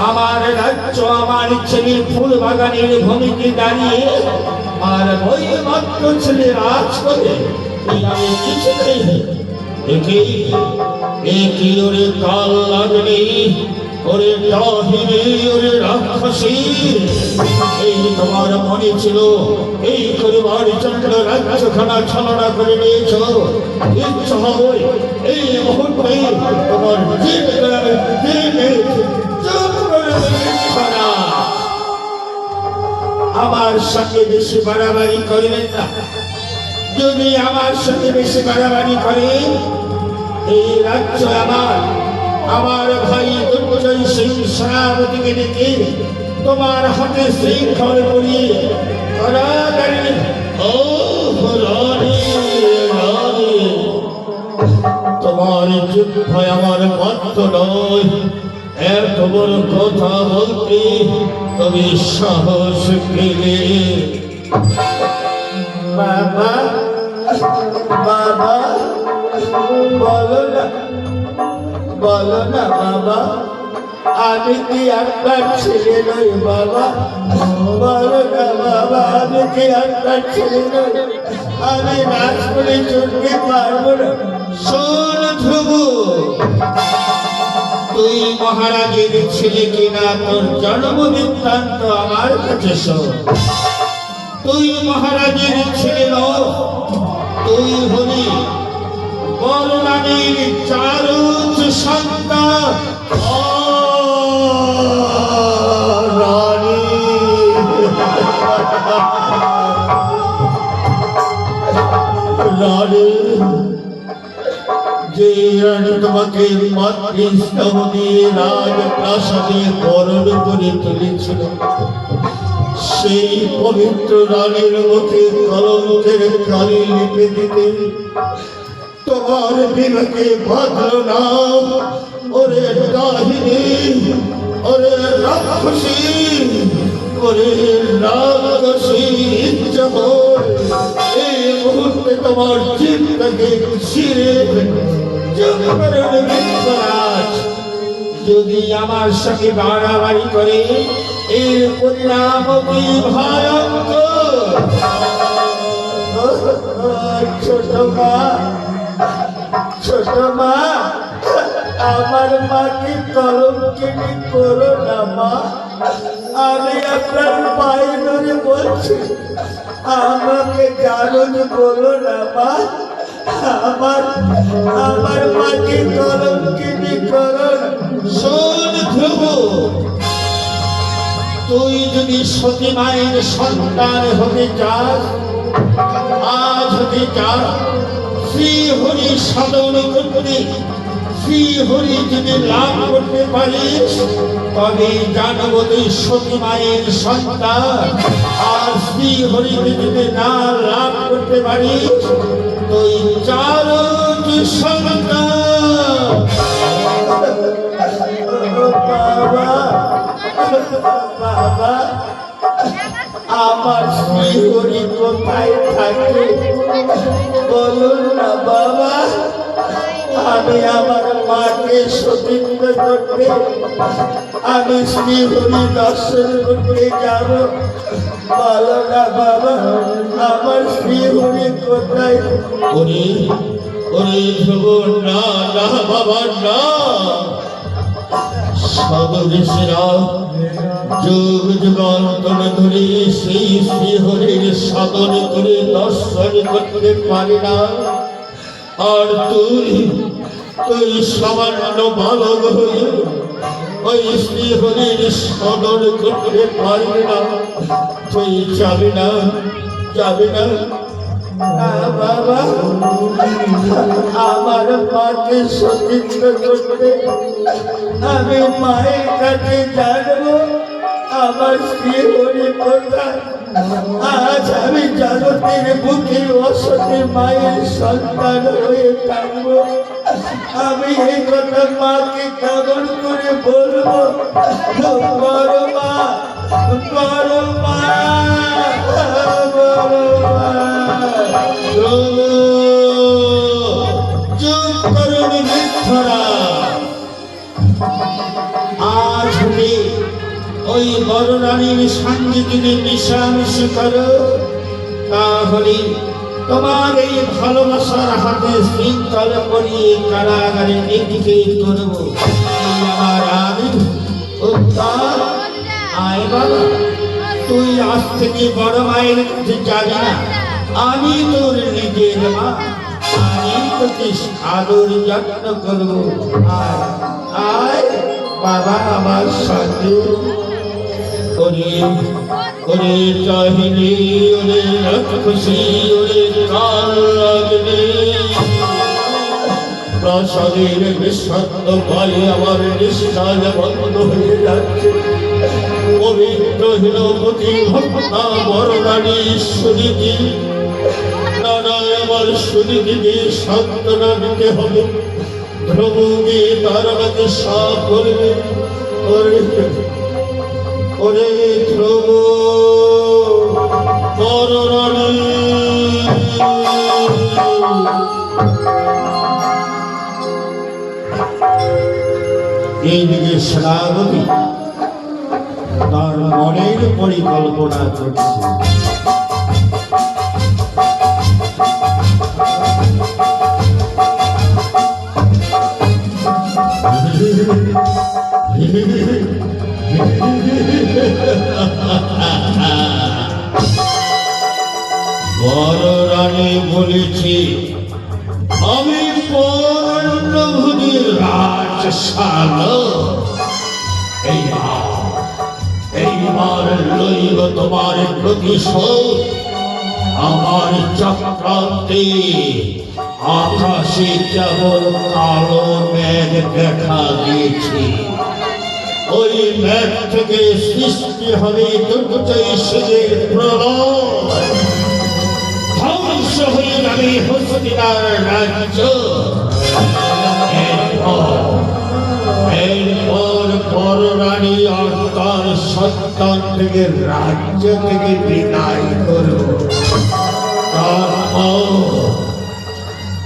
আমার রাজ্য। আমার ছেলে ফুল বাগানের ভূমিতে দাঁড়িয়ে আর ওই মাত্র ছেলে রাজ করে এই আমি কিছুতেই একই ওরে কাল লাগলে ওরে ডাহিনী ওরে রাক্ষসী এই তোমার মনে ছিল এই পরিবার চন্দ্র রাজ্যখানা ছলনা করে নিয়েছ ইচ্ছা হবে এই মুহূর্তে তোমার আমার সঙ্গে বেশি বাড়াবাড়ি করবেন না যদি আমার সঙ্গে বেশি বাড়াবাড়ি করে এই রাজ্য আমার ভাই দুর্জয় সিং সেনাপতিকে ডেকে তোমার হাতে শৃঙ্খল পরিয়ে কারাগারে তোমার যুদ্ধ আমার মত নয় এত বড় কথা বলতে তুমি সাহস পেলে বাবা বাবা বলো না বাবা আমি কি আপনার ছেলে নই বাবা বলো না বাবা আমি কি আপনার ছেলে নই আমি নাচ করে চলতে পারবো না শোন ধ্রুব তুই মহারাজের ছেলে কিনা তোর জন্ম বৃত্তান্ত আমার কাছে শোন তুই মহারাজের ছেলে নয় তুই হলি বড়রানীর চারুচ সন্তান রানী রানী যে রানী তোমাকে মাতৃস্নেহ দিয়ে রাজপ্রাসাদে বরণ করে তুলেছিল সেই পবিত্র রানীর মুখে কলঙ্কের কালি লিপে দিতে তোমার বিবেকে বাঁধল না ওরে ডাহিনী ওরে রাক্ষসী ওরে রাক্ষসী ইচ্ছা এই মুহূর্তে তোমার চিন্তাকে ছিঁড়ে যদি আমার সঙ্গে বাড়াবাড়ি করে এর পরিণাম কি ভয়ঙ্কর ছোট মা আমার মাকে কলঙ্কিনী করো না মা আমি আপনার পায়ে ধরে বলছি আমাকে জানুন বলো না মা আমার মাকে কলঙ্কিনী করো শোন ধ্রুব তুই যদি সতী মায়ের সন্তান হতে চাস আজ হতে চাস শ্রীহরি সাধন করতে শ্রীহরি যদি লাভ করতে পারিস তবে জানব তুই সতী মায়ের সন্তান আর শ্রীহরিকে যদি না লাভ করতে পারিস তুই চারুচ সন্তান বাবা বাবা আমার শ্রীহরি কোথায় থাকে বলুন না বাবা আমি আমার মাকে সতীর্থ করতে আমি শ্রীহরি দর্শন করতে যাব বলো না বাবা আমার শ্রীহরি কোথায় ওরে ওরে ধ্রুব না না বাবা না সদৃশেরা যুগ যুগান্তর ধরে সেই শ্রীহরির সাধন করে দর্শন করতে পারি না আর তুই সামান্য বালক হয়ে ওই শ্রীহরির সাধন করতে পারবি না তুই যাবি না বাবা আমার মাকে সতীর্থ করতে আমি মায়ের কাছে জানবো আমার শ্রীহরি কোথায় আজ আমি জগতের বুকে অসতী মায়ের সন্তান হয়ে থাকবো আমি এই কথা মাকে কেমন করে বলবো বড় মা আজ ওই বড় রানীর সঙ্গে যদি মিশামিশি করো তাহলে তোমার এই ভালোবাসার হাতে শৃঙ্খল করিয়ে কারাগারে নিক্ষেপ করব। এই আমার আমি উত্তর। আয় বাবা, তুই আজ থেকে বড় মায়ের কাছে যাবি না। আমি তোর নিজের মা, আমি তোকে আদর যত্ন করব। আয় আয় বাবা আমার সাথে। ওরে ওরে চাহিনি, ওরে খুশি, ওরে কাল লাগবে। প্রসাদের নিঃশব্দ ভয়ে আমার নিঃশ্বাস বন্ধ হয়ে যাচ্ছে। পবিত্র হীনপতি ভক্তা বরদানী সুনীতি, নানা আমার সুনীতিকে সান্ত্বনা দিতে হবে। ধ্রুবকে তার আমাকে সাফ করবে। ওরে ওরে ধ্রুব বরদানী। এইদিকে শ্রাবতী তার মনের পরিকল্পনা করছে। বড় রানী বলেছি, আমি পূর্ণভূতির রাজশালা। এইবার লইব তোমার প্রতিশোধ। আমার চক্রান্তে আকাশে কেবল কালো মেঘ দেখা দিয়েছে। ওই মেঘ থেকে সৃষ্টি হবে দুর্জয়ের প্রলয়। ধ্বংস হয়ে যাবে হস্তিনার রাজ্য। এরপর বড় রানী আর তার সন্তান থেকে রাজ্য থেকে বিদায় করো। তারপর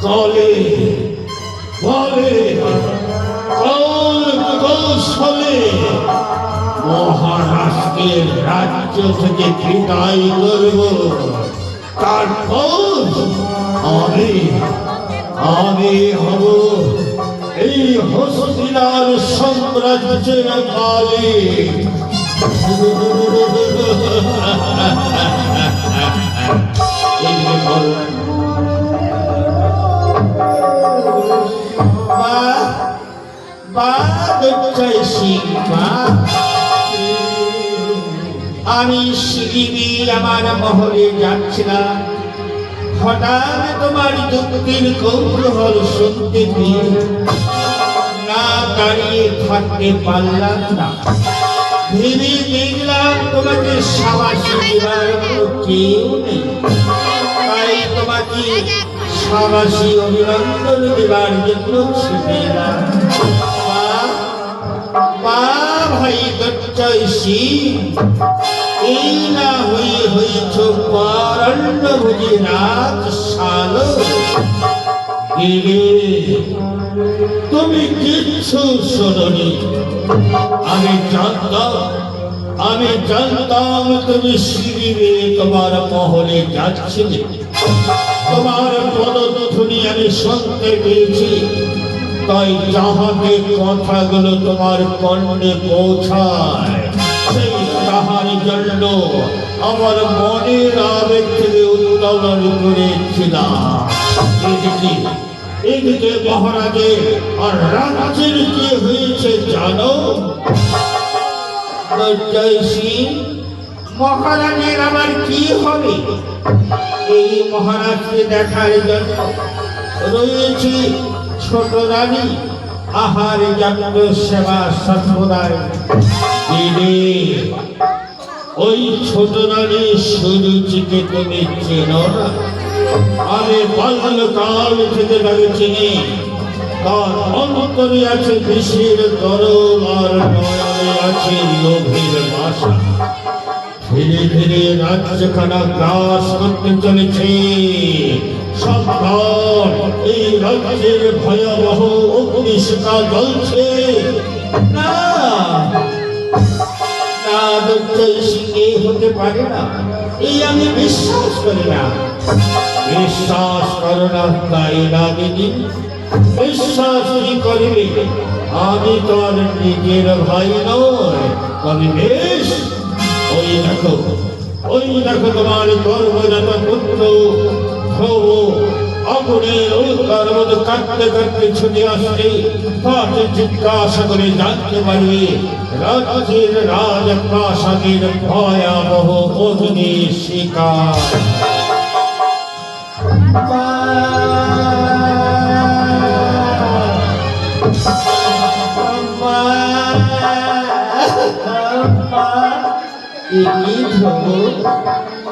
কলে বলে কৌশলে মহারাষ্ট্রের রাজ্য থেকে বিদায় করব। তারপর আমি হব এই হস্তিনার সাম্রাজ্যের মালিক। আমি শিলিবি আমার মহলে যাচ্ছিলাম। হঠাৎ তোমার যুক্তির কৌতূহল শুনতে পেয়ে না দাঁড়িয়ে থাকতে পারলাম না। ভেবে দেখলাম তোমাকে সাবাসী দেবার কোনো কেউ নেই, তাই তোমাকে সাবাসী অভিনন্দন দেবার জন্য ছুটে এলাম। ভাই দত্তয়সী, এই না হয়েছ পরণ্যভোজী রাজশালা। তুমি কিচ্ছু শোনোনি। আমি জানতাম তুমি শিবিরে তোমার মহলে যাচ্ছিলে। তোমার পদধ্বনি আমি শুনতে পেয়েছি, তাই যাহাতে কথাগুলো তোমার কর্ণে পৌঁছায় সেই তাহার জন্য আমার মনের আবেগ থেকে উত্তোলন করেছিলাম। এদিকে মহারাজের আর রাজ্যের কি হয়েছে জানো? মহারাজের আবার কি হবে? এই মহারাজকে দেখার জন্য রয়েছে ছোট রানী, আহার যত্ন সেবা সর্বদাই। ওই ছোট রানী সুরুচিকে তুমি চেনো না? আমি বাল্যকাল থেকে তাকে চিনি। তার অন্তরে আছে বিষের তরল আর নয়নে আছে লোভের বাসা। ধীরে ধীরে রাজ্যখানা গ্রাস করতে চলেছে। সাবধান, এই রাজ্যের ভয়াবহ অগ্নিশিখা জ্বলছে। না না, হতে পারে না। এই আমি বিশ্বাস করি না। বিশ্বাস করো না তাই না দিদি, বিশ্বাস কি করিবে? আমি তো আর নিজের ভাই নয়। তবে বেশ, ওই দেখো তোমার গর্ভজাত পুত্র ধ্রুব আগুনের উল্কার মতো কাঁদতে কাঁদতে ছুটে আসছে। তাকে জিজ্ঞাসা করে জানতে পারবে রাজ্যের রাজপ্রাসাদের ভয়াবহ অগ্নির শিকার।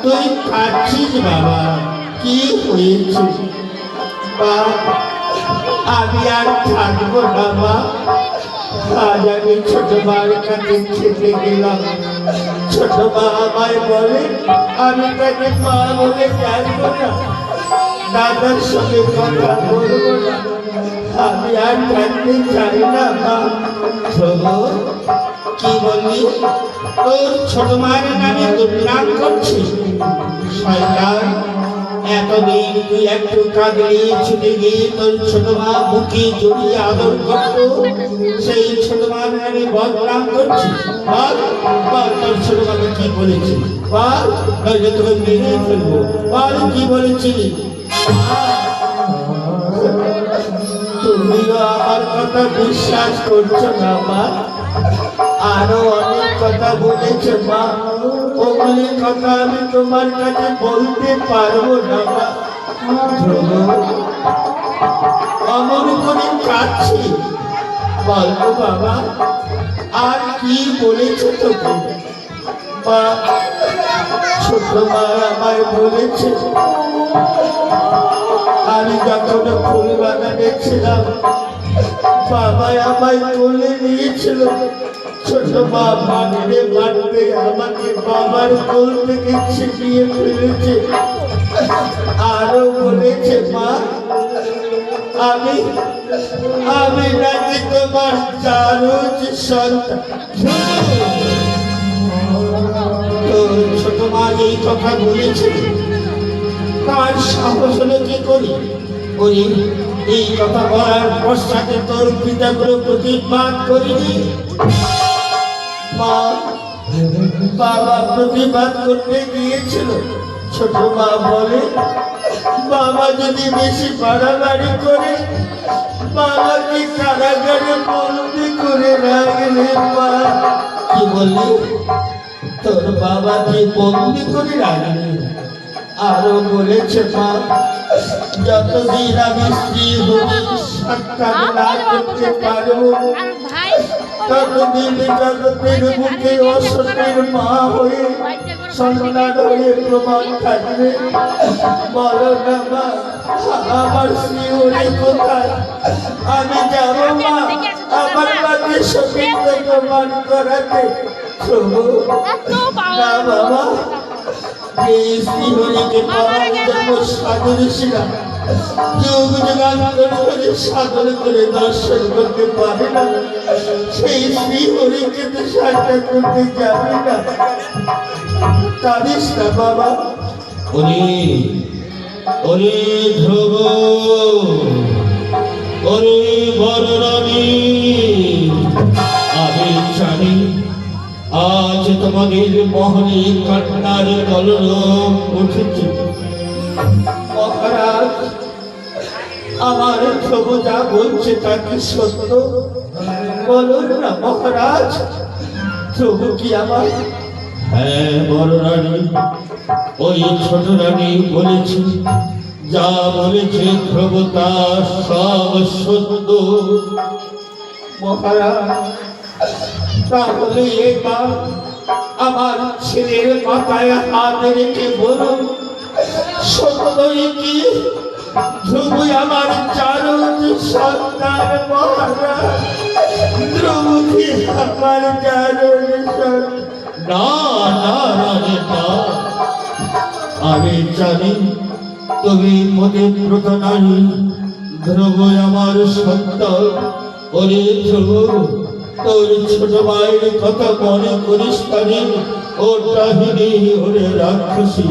তুই কাঁদছিস বাবা, কি হয়েছে? আমি আর থাকবো না মা। আজ আমি ছোট মার কাছে খেতে গেলাম। ছোট মা আমায় বলে আমি তাকে মা বলে জানবো না, দাদার সঙ্গে কথা বলবো না। আমি আর থাকতে চাই না মা। কি বললি? তোর ছোট মায়ের নামে দুর্নাম করছিস? শয়তান, এতদিন তুই একটু কাঁদলে ছুটে গিয়ে তোর ছোট মা বুকে জড়িয়ে আদর করত, সেই ছোট মার নামে বদনাম করছিস। বল বল, তোর ছোট মাকে কি বলেছি? বল, নইলে তোকে মেরে ফেলবো। বল, কি বলেছিলি? তুমিও আমার কথা বিশ্বাস করছো না মা? আরো অনেক কথা বলেছে মা, ওগুলি কথা আমি তোমার কাছে বলতে পারবো না মা। অমন করে কাঁদছি, বলতো বাবা আর কি বলেছে তোকে? মা, ছোট মা আমায় বলেছে আমি যখন ফুল বাগানে ছিলাম বাবা আমায় কোলে নিয়েছিল। ছোট মা মানতে মানতে আমাকে বাবার কোল থেকে ছিটিয়ে ফেলেছে। আরো বলেছে মা আমি আমি নাকি তোমার চারুজ সন্তান। তোর ছোট মা এই কথা বলেছে, তার সাহস হলো কি করি? ওই এই কথা বলার পশ্চাতে তোর পিতাগুলো প্রতিবাদ করিনি। মা, বাবা প্রতিবাদ করতে গিয়েছিল। ছোট মা বলে বাবা যদি বেশি বাড়াবাড়ি করে বাবাকে কারাগারে বন্দি করে রাখলে। মা, কি বললি? তোর বাবাকে বন্দি করে রাখলে? আরো বলেছে মা যতদিন আমি স্ত্রী হয়ে সাক্ষাৎ না করতে পারবো ততদিন জগতের বুকে অসতের মা হয়ে সন্তান হয়ে প্রমাণ থাকবে। বলো না মা, আমার স্ত্রী হলে কোথায়? আমি যাবো মা আমার মাকে সঠিক প্রমাণ করাতে। না বাবা, এই শ্রীহরিকে পাওয়ার জন্য সাধু ঋষিরা যুগ যুগান্তর ধরে সাধন করে দর্শন করতে পারে না। সেই শ্রীহরিকে তো সাক্ষাৎ করতে যাবে না। কাঁদিস না বাবা। ওরে ওরে ধ্রুব, ওরে বলরামী, আমি জানি আজ তোমাদের মহলে কান্নার কলরব উঠেছে। মহারাজ, আমার ধ্রুব যা বলছে তা কি সত্য? বলুন না মহারাজ, ধ্রুব কি আমার? হ্যাঁ বড় রানী, ওই ছোট রানী বলেছে, যা বলেছে ধ্রুব তা সব সত্য। মহারাজ, তাহলে এবার আমার ছেলের মাথায় হাত রেখে বলুন সত্যই কি ধ্রুব আমার চারুজ সন্তান? মহারাজ, ধ্রুব কি আমার চারুজ সন্তান? না না রানী না, আমি জানি তুমি পতিব্রত নারী, ধ্রুব আমার সন্তান। ওরে ধ্রুব, তোর ছোট মায়ের কথা মনে করিস পারি, ও ডাহিনী ওরে রাক্ষসী,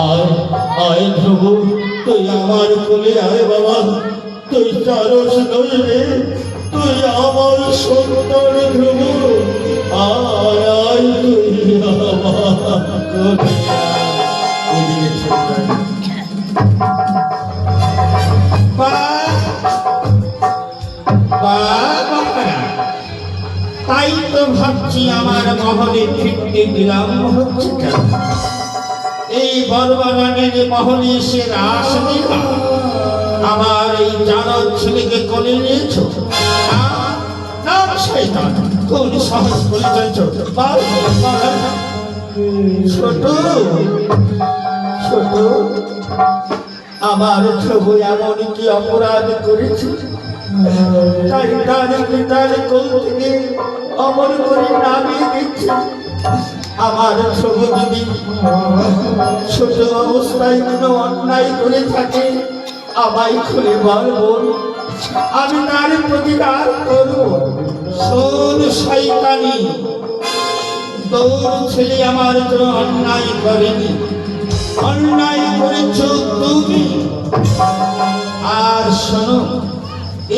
আয় আয় ধ্রুব, তুই আমার কোলে আয় বাবা, তুই চারস নইলে তুই আমার সন্তান ধ্রুব, আয় আয় তুই আমার কোলে আয়। এদিকে ছেড়ে তাই তো ভাবছি আমার মহলে ফিরতে বিলম্ব হচ্ছে কেন? এই বর্বরানের মহলে এসে রাস লীলা আমার এই জানার ছেলেকে কোলে নিয়েছো? না শয়তান, কোন সাহস করে চলছো? ছোট ছোট, আমার প্রভু এমন কি অপরাধ করেছে তাই তার পিতার কোল থেকে অমর করে নামিয়ে দিচ্ছে? আমার প্রভু যদি ছোট অবস্থায় কোনো অন্যায় করে থাকে আমায় খুলে বলবো, আমি তার প্রতিকার করব। শোন শয়তানি, তোর ছেলে আমার কোনো অন্যায় করেনি, অন্যায় করেছ তুমি। আর শোনো,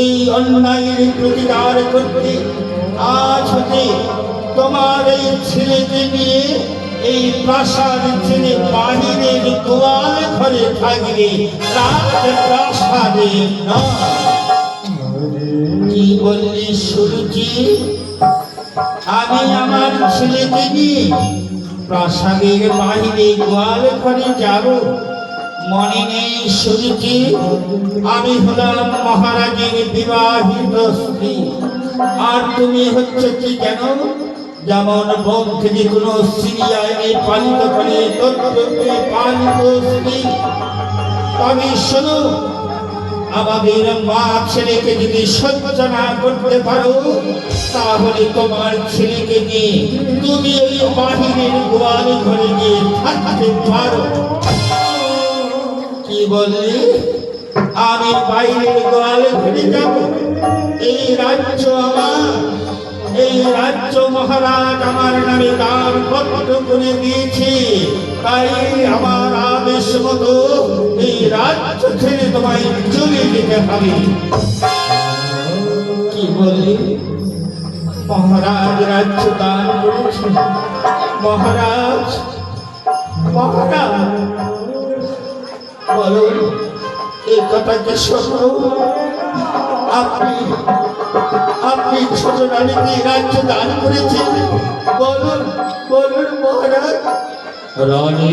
এই অন্যায়ের প্রতিকার করতে আজ হতে তোমার এই ছেলেকে নিয়ে এই প্রাসাদ ছেড়ে বাহিরের গোয়াল ঘরে থাকবে, প্রাসাদে না। কি বললি সুরুচি? আমি আমার ছেলেকে নিয়ে প্রাসাদের বাহিরে গোয়াল ঘরে যাব? মনে নেই সুরুচি, আমি হলাম মহারাজের বিবাহিত স্ত্রী, আর তুমি হচ্ছে কি কেন? যেমন বোন থেকে কোনো সিরিয়ায় পালিত করে পালিত স্ত্রী। তবে শোনো, আমাদের মা ছেলেকে যদি সহ্য না করতে পারো তাহলে তোমার ছেলেকে নিয়ে তুমি এই বাহিরের গোয়াল ঘরে গিয়ে থাকতে পারো। কি বললি? আমি বাইরের গোয়াল ঘরে যাব? এই রাজ্য আমার, এই রাজ্য মহারাজ আমার নামে দান পত্র করে দিয়েছে, তাই আমার আদেশ মতো এই রাজ্য ছেড়ে তোমায় চলে যেতে হবে। কি বলি? মহারাজ রাজ্য দান করেছে? মহারাজ, মহারাজ বলো, এই কথা কি সত্য? আপনি আপনি ছোট রানীকে রাজ্য দান করেছেন? বলুন বলুন মহারাজ। রানী,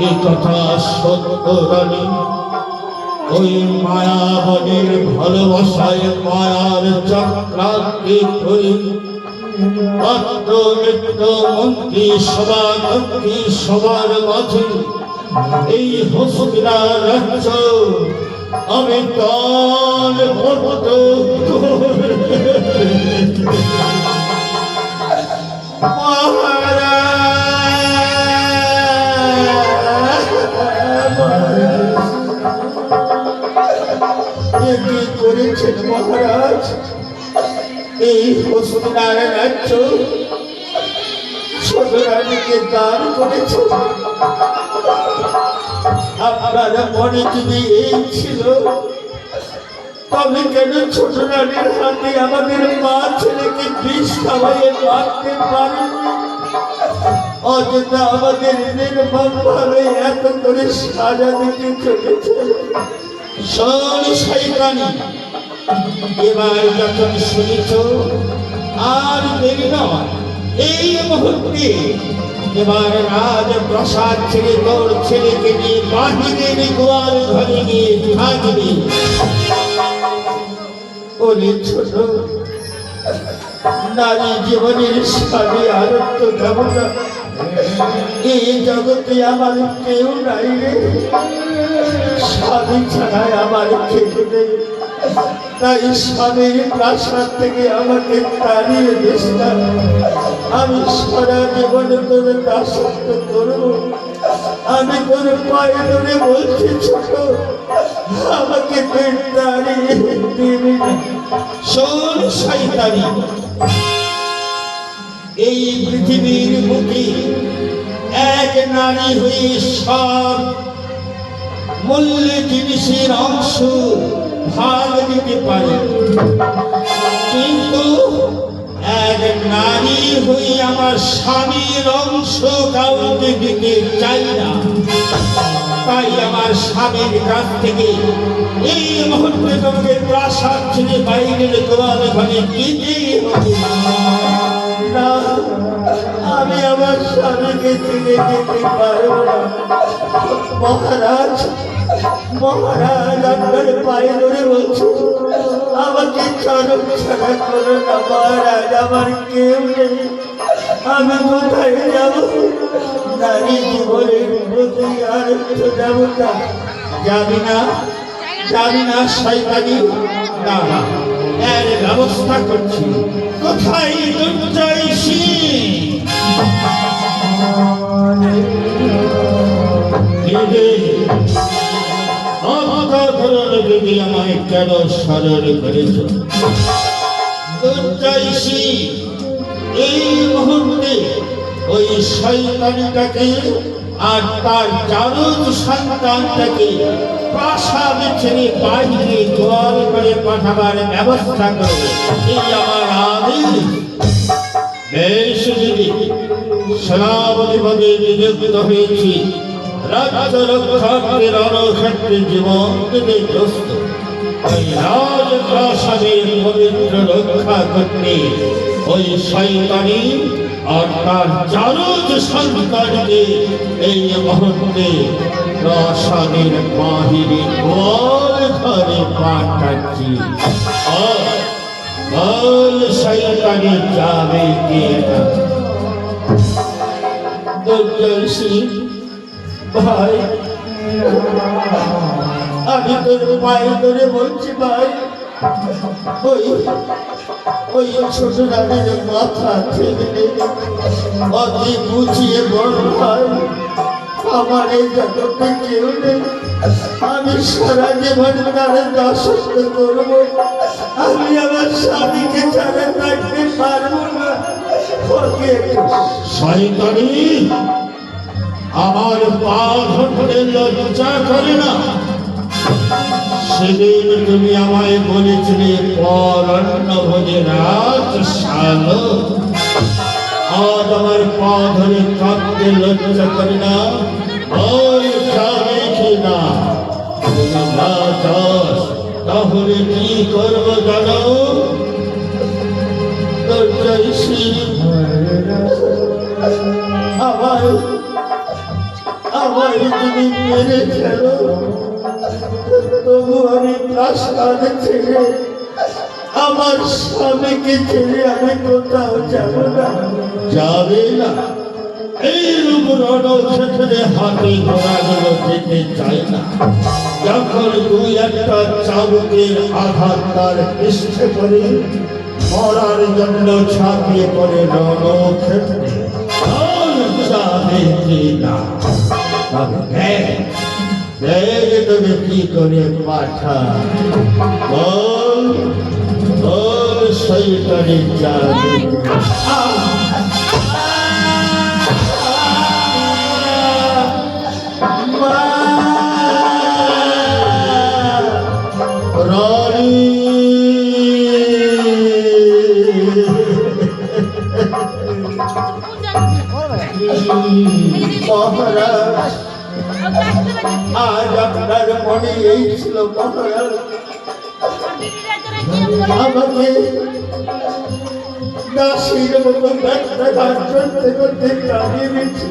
এই কথা সত্য রানী। ওই মায়াবনের ভালোবাসায় মায়ার চক্রান্তে ধরে পাত্র মিত্র মন্ত্রী সবার মাঝে এই হসপিরা রাজ্য আমি কাল পর্বত কি করেছেন মহারাজ? এই হসপিটাল রাজ্য ছোট রানীকে দান করেছে? আপনার মনে যদি এই ছিল তবে কেন ছোট রানীর হাতে আমাদের মা ছেলেকে বিষ খাওয়াইয়ে মারতে পারেননি? অযথা আমাদের নির্মমভাবে এত করে সাজা দিতে চলেছে। শোন শয়তানি, এবার যখন শুনেছ আর দেরি নয়, এই মুহূর্তে এবার রাজপ্রাসাদ ছেড়ে তোর ছেলেকে নিয়ে বাহিরের গোয়াল ঘরে গিয়ে থাকবি। ওরে ছোট, নারী জীবনের স্বামী আনন্দ কামনা এই জগতে আমার কেউ নাই রে। স্বামী ছাড়াই আমার কেউ নেই, তাই স্বামীর প্রাসাদ থেকে আমাকে তাড়িয়ে দিস না। আমি সারা জীবন তোর দাসত্ব করবো। আমি তোর পায়ে ধরে বলছি ছোট, আমাকে তুই তাড়িয়ে দিবি না। শোন শয়তানি, এই পৃথিবীর বুকে এক নারী হয়ে সব মূল্য জিনিসের অংশ ভাগ দিতে পারে, কিন্তু এক নারী হয়ে আমার স্বামীর অংশ কাউকে দিতে চাই না। তাই আমার স্বামীর কাছ থেকে এই মুহূর্তে তোমাকে প্রাসাদ ছেড়ে বাইরের গোয়াল ঘরে দিতেই হবে। না, আমি আমার স্বামীকে ছেড়ে যেতে পারবো না। মহারাজ, মহারাজ, আপনার পায়ে ধরে বলছি, আমাকে চরম ছাড়া করো না মহারাজ, আমার কেউ নেই, আমি কোথায় যাব? নারী জীবনের প্রতি আর একটু যাবো না। যাবি না, যাবি না শয়তানি? না, এর ব্যবস্থা করছি। কোথায় দুর্জয়সী? আমায় কেন স্মরণ করেছ? দুর্জয়সী, এই মুহূর্তে ওই শয়তানটাকে আর তার জারদ সন্তানটাকে প্রাসাদ ছেড়ে বাইরে গোয়াল করে পাঠাবার ব্যবস্থা করবে, এই আমার আদেশ। বেশ, যদি সেনাপতি পদে নিযুক্ত হয়েছি, রাজ্য রক্ষার্থে রণক্ষেত্রে জীবন দিতে প্রস্তুত। ওই রাজপ্রাসাদের পবিত্র রক্ষা করতে ওই শয়তানি আর তার জারদ সন্তানকে এই মুহূর্তে প্রাসাদের বাহিরে গোয়াল ঘরে পাঠাচ্ছি। বল শয়তানি যাবে কে না? দুর্জয়সী ভাই, আমি তোর পায়ে ধরে বলছি ভাই, ওই ছোট রানীর মাথা থেকে অতি বুঝিয়ে বল ভাই, আমার এই জগতে কেউ নেই, আমি সারা জীবন তার দাসত্ব করবো, আমি আমার স্বামীকে ছাড়া থাকতে পারবো না। শয়তানি, আমার পা ধরতে লজ্জা করে না? সেদিন তুমি আমায় বলেছিলে পরন্ন ভোজে রাত শালো, আজ আমার পা ধরে কাঁদতে লজ্জা করে না? ওই যাবে কিনা? তাহলে কি করবো জানো? আমার তুমি মেরে ফেলো, তবু আমি প্রাসাদ ছেড়ে আমার স্বামীকে ছেড়ে আমি কোথাও যাব না। যাবে না? এইরূপ রণক্ষেত্রে হাতে ঘোড়াগুলো যেতে চায় না। যখন দুই একটা চাবুকের আঘাত তার পৃষ্ঠে করে মরার জন্য ছাপিয়ে পড়ে রণক্ষেত্রে, যাবে না? তুমি কি করে পাঠা? বল, বল শয়তানি যাবে। মহারাজ, আজ আপনার মনে এই ছিল মহারাজ, আমাকে দাসীর মতো ব্যর্থঘাত করতে করতে কাঁদিয়ে দিচ্ছে।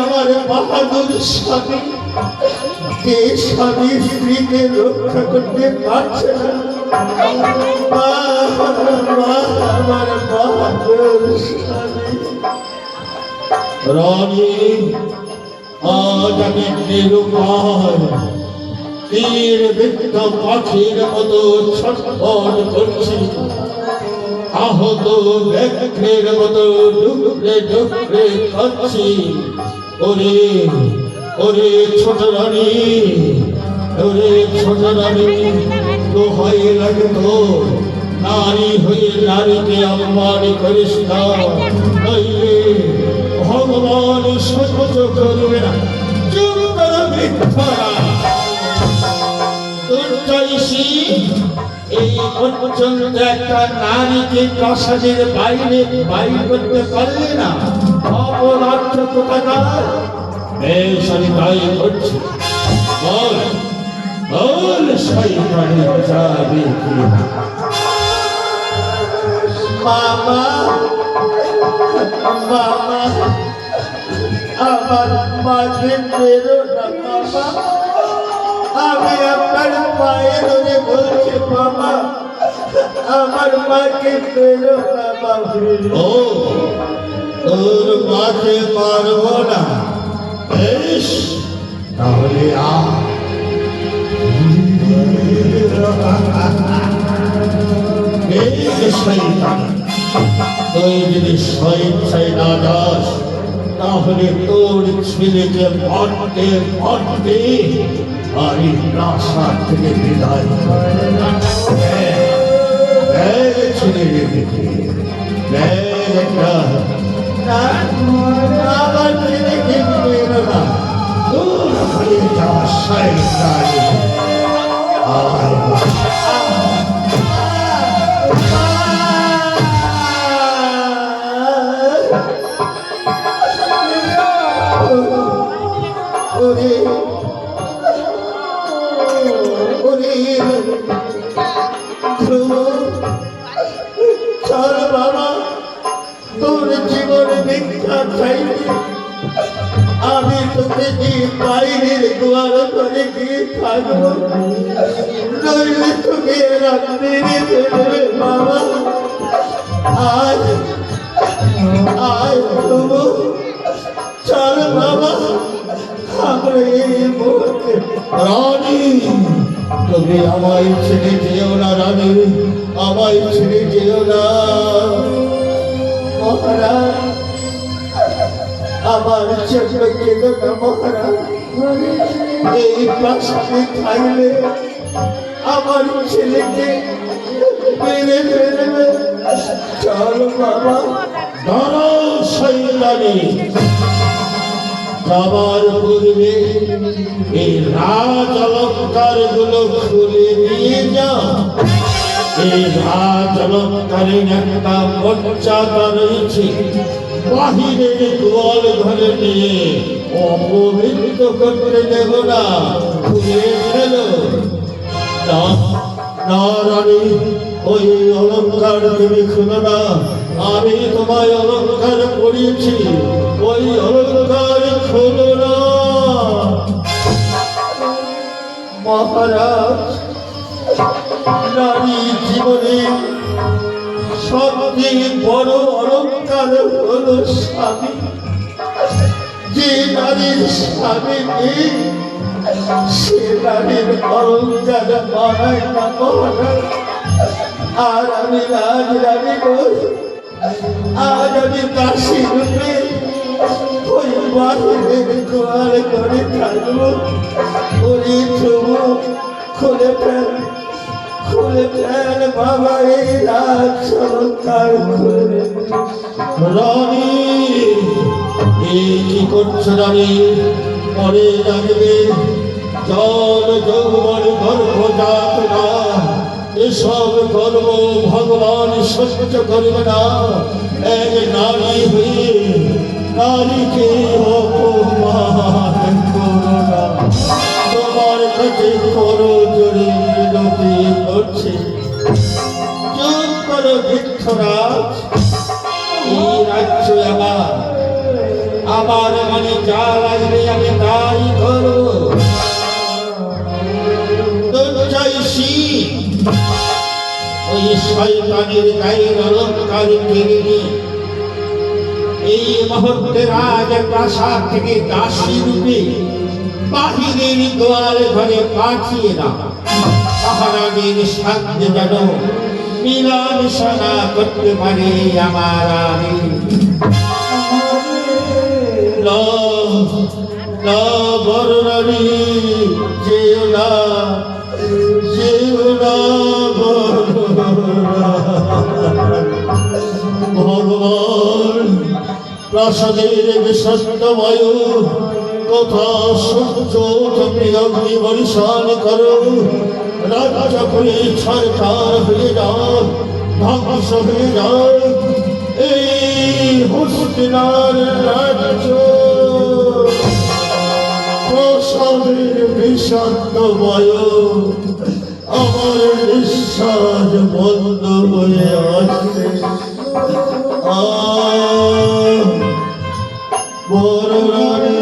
আমার বাহাদুর স্বামী, যে স্বামী স্ত্রীকে রক্ষা করতে পারছে না, আমার বাহাদুর স্বামী। রানী, আজ আমি নিরুপায় তীর বৃদ্ধ পাখির মতো ছটফট করছি, আহত ব্যক্তির মতো ডুবরে ডুবরে কাঁদছি। ওরে ওরে ছোট রানী, ওরে ছোট রানী, দোহাই লাগতো নারী হয়ে নারীকে অপমান করিস না, নইলে ভগবান সহ্য করবে না। চুপ করো মিথ্যারা। দুর্জয়সী, এই পর্যন্ত একটা নারীকে প্রাসাদের বাইরে বাইর করতে পারলে না, অপরাধ কোথাকার। বেশ, আমি তাই করছি। বল বল, শয়তানের যাবে কি? মামা, মামা, আমার মাকে বেরো না মামা। আমি আপনার পায়ে ধরে বলছি মামা, আমার মাকে বেরো না বাবা। ও, তোর মাকে মারব না? বেশ, তাহলে তুই যদি স্বেচ্ছায় না যাস, তাহলে তোর ছেলেকে মারতে মারতে আমি প্রাসাদ থেকে বিদায় ছেলে রেখেছি। আমার ছেলেকে বেরো না। তোর হয়ে যাওয়া শয়তান। চল বাবা, তোর জীবনে ভিক্ষা চাইনি। আমি তোকে দিয়ে বাইরের দুয়ার করে গিয়ে থাকবো, নইলে তোকে রাত্রে ফেলবে বাবা। আজ আজ তবু চল বাবা, আমরা এই মুহূর্তে। রানী, তুমি আমায় ছেড়ে যেও না রানী, আমায় ছেড়ে যেও না। মহারাজ, আমার ছোট কেঁদো না মহারাজ। এই প্রাসাদে থাকলে আমার ছেলেকে মেরে ফেলবে। চল বাবা। দাঁড়াও শয়তানি, যাবার পূর্বে এই রাজ অলঙ্কার গুলো খুলে দিয়ে যাও। এই রাজ অলঙ্কারের একটা মর্যাদা রয়েছে, বাহিরের গোয়াল ঘরে নিয়ে অপবিত্র করতে দেব না, খুলে ফেলো। না না রানী, ওই অলঙ্কার তুমি খুলো না। আমি তোমায় অলঙ্কার পরিয়েছি, ওই অলঙ্কার খুলো না। মহারাজ, নারী জীবনে সবচেয়ে বড় অলঙ্কার হলো স্বামী। যে নারীর স্বামী নেই, সে নারীর অলঙ্কার বানায় না মহারাজ। আর আমি রাজ রানী নই, আজ আমি দাসী রূপে ওই বাহিরের গোয়াল করে থাকবো। ওরে প্রভু, খুলে ফেল, খুলে ফেল বাবা, এই রাজ অলঙ্কার খুলে। রানী, এই কি করছো রানী? পরে রাখবে জল যৌবন গর্ভজাত না, এসব গর্ব ভগবান সহ্য করবে না। এক নারী হয়ে নারীকে অপমান করো না। তোমার কাছে করো জোরে মিনতি করছে। চুপ করো বৃক্ষরাজ, এই রাজ্য আমার মানে যা লাগবে আমি তাই করবো। দুর্জয়সী, ওই শয়তানের গায়ের অলঙ্কার কেড়ে নিয়ে এই মুহূর্তে রাজ প্রাসাদ থেকে দাসী রূপে বাহিরের গোয়াল ঘরে পাঠিয়ে দাও। মহারাজের সাথে যেন মিলামেশা না করতে পারে আমার রানী। বড় রানী, যেও না, যেও না বড় রানী। প্রাসাদের বিশ্বস্ত বায়ু কথা সূর্য থেকে অগ্নি বর্ষণ করো, রাজা করে ছাড় হয়ে যাও, ধ্বংস হয়ে যাও এই হস্তিনার রাজ্য। প্রসাদের বিষাক্ত বায়ু আমার নিঃশ্বাস বন্ধ হয়ে আসছে। বড় রানী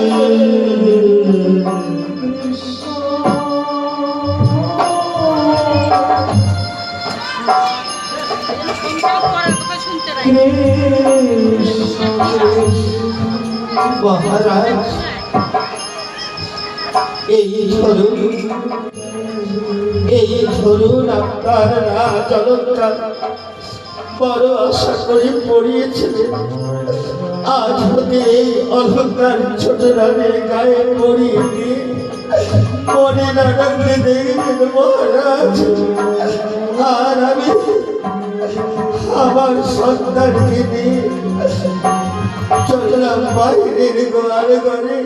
মহারাজ, এই ধরুন আপনার রাজলঙ্কার বড় আশা করে পড়িয়েছিলেন। আজ হতে এই অলঙ্কার ছোট রানের গায়ে পড়িয়ে দিয়ে মনে না রাখতে দেখবেন মহারাজ। আর আমি আমার সন্তানকে নিয়ে চললাম বাইরের গোয়াল ঘরে।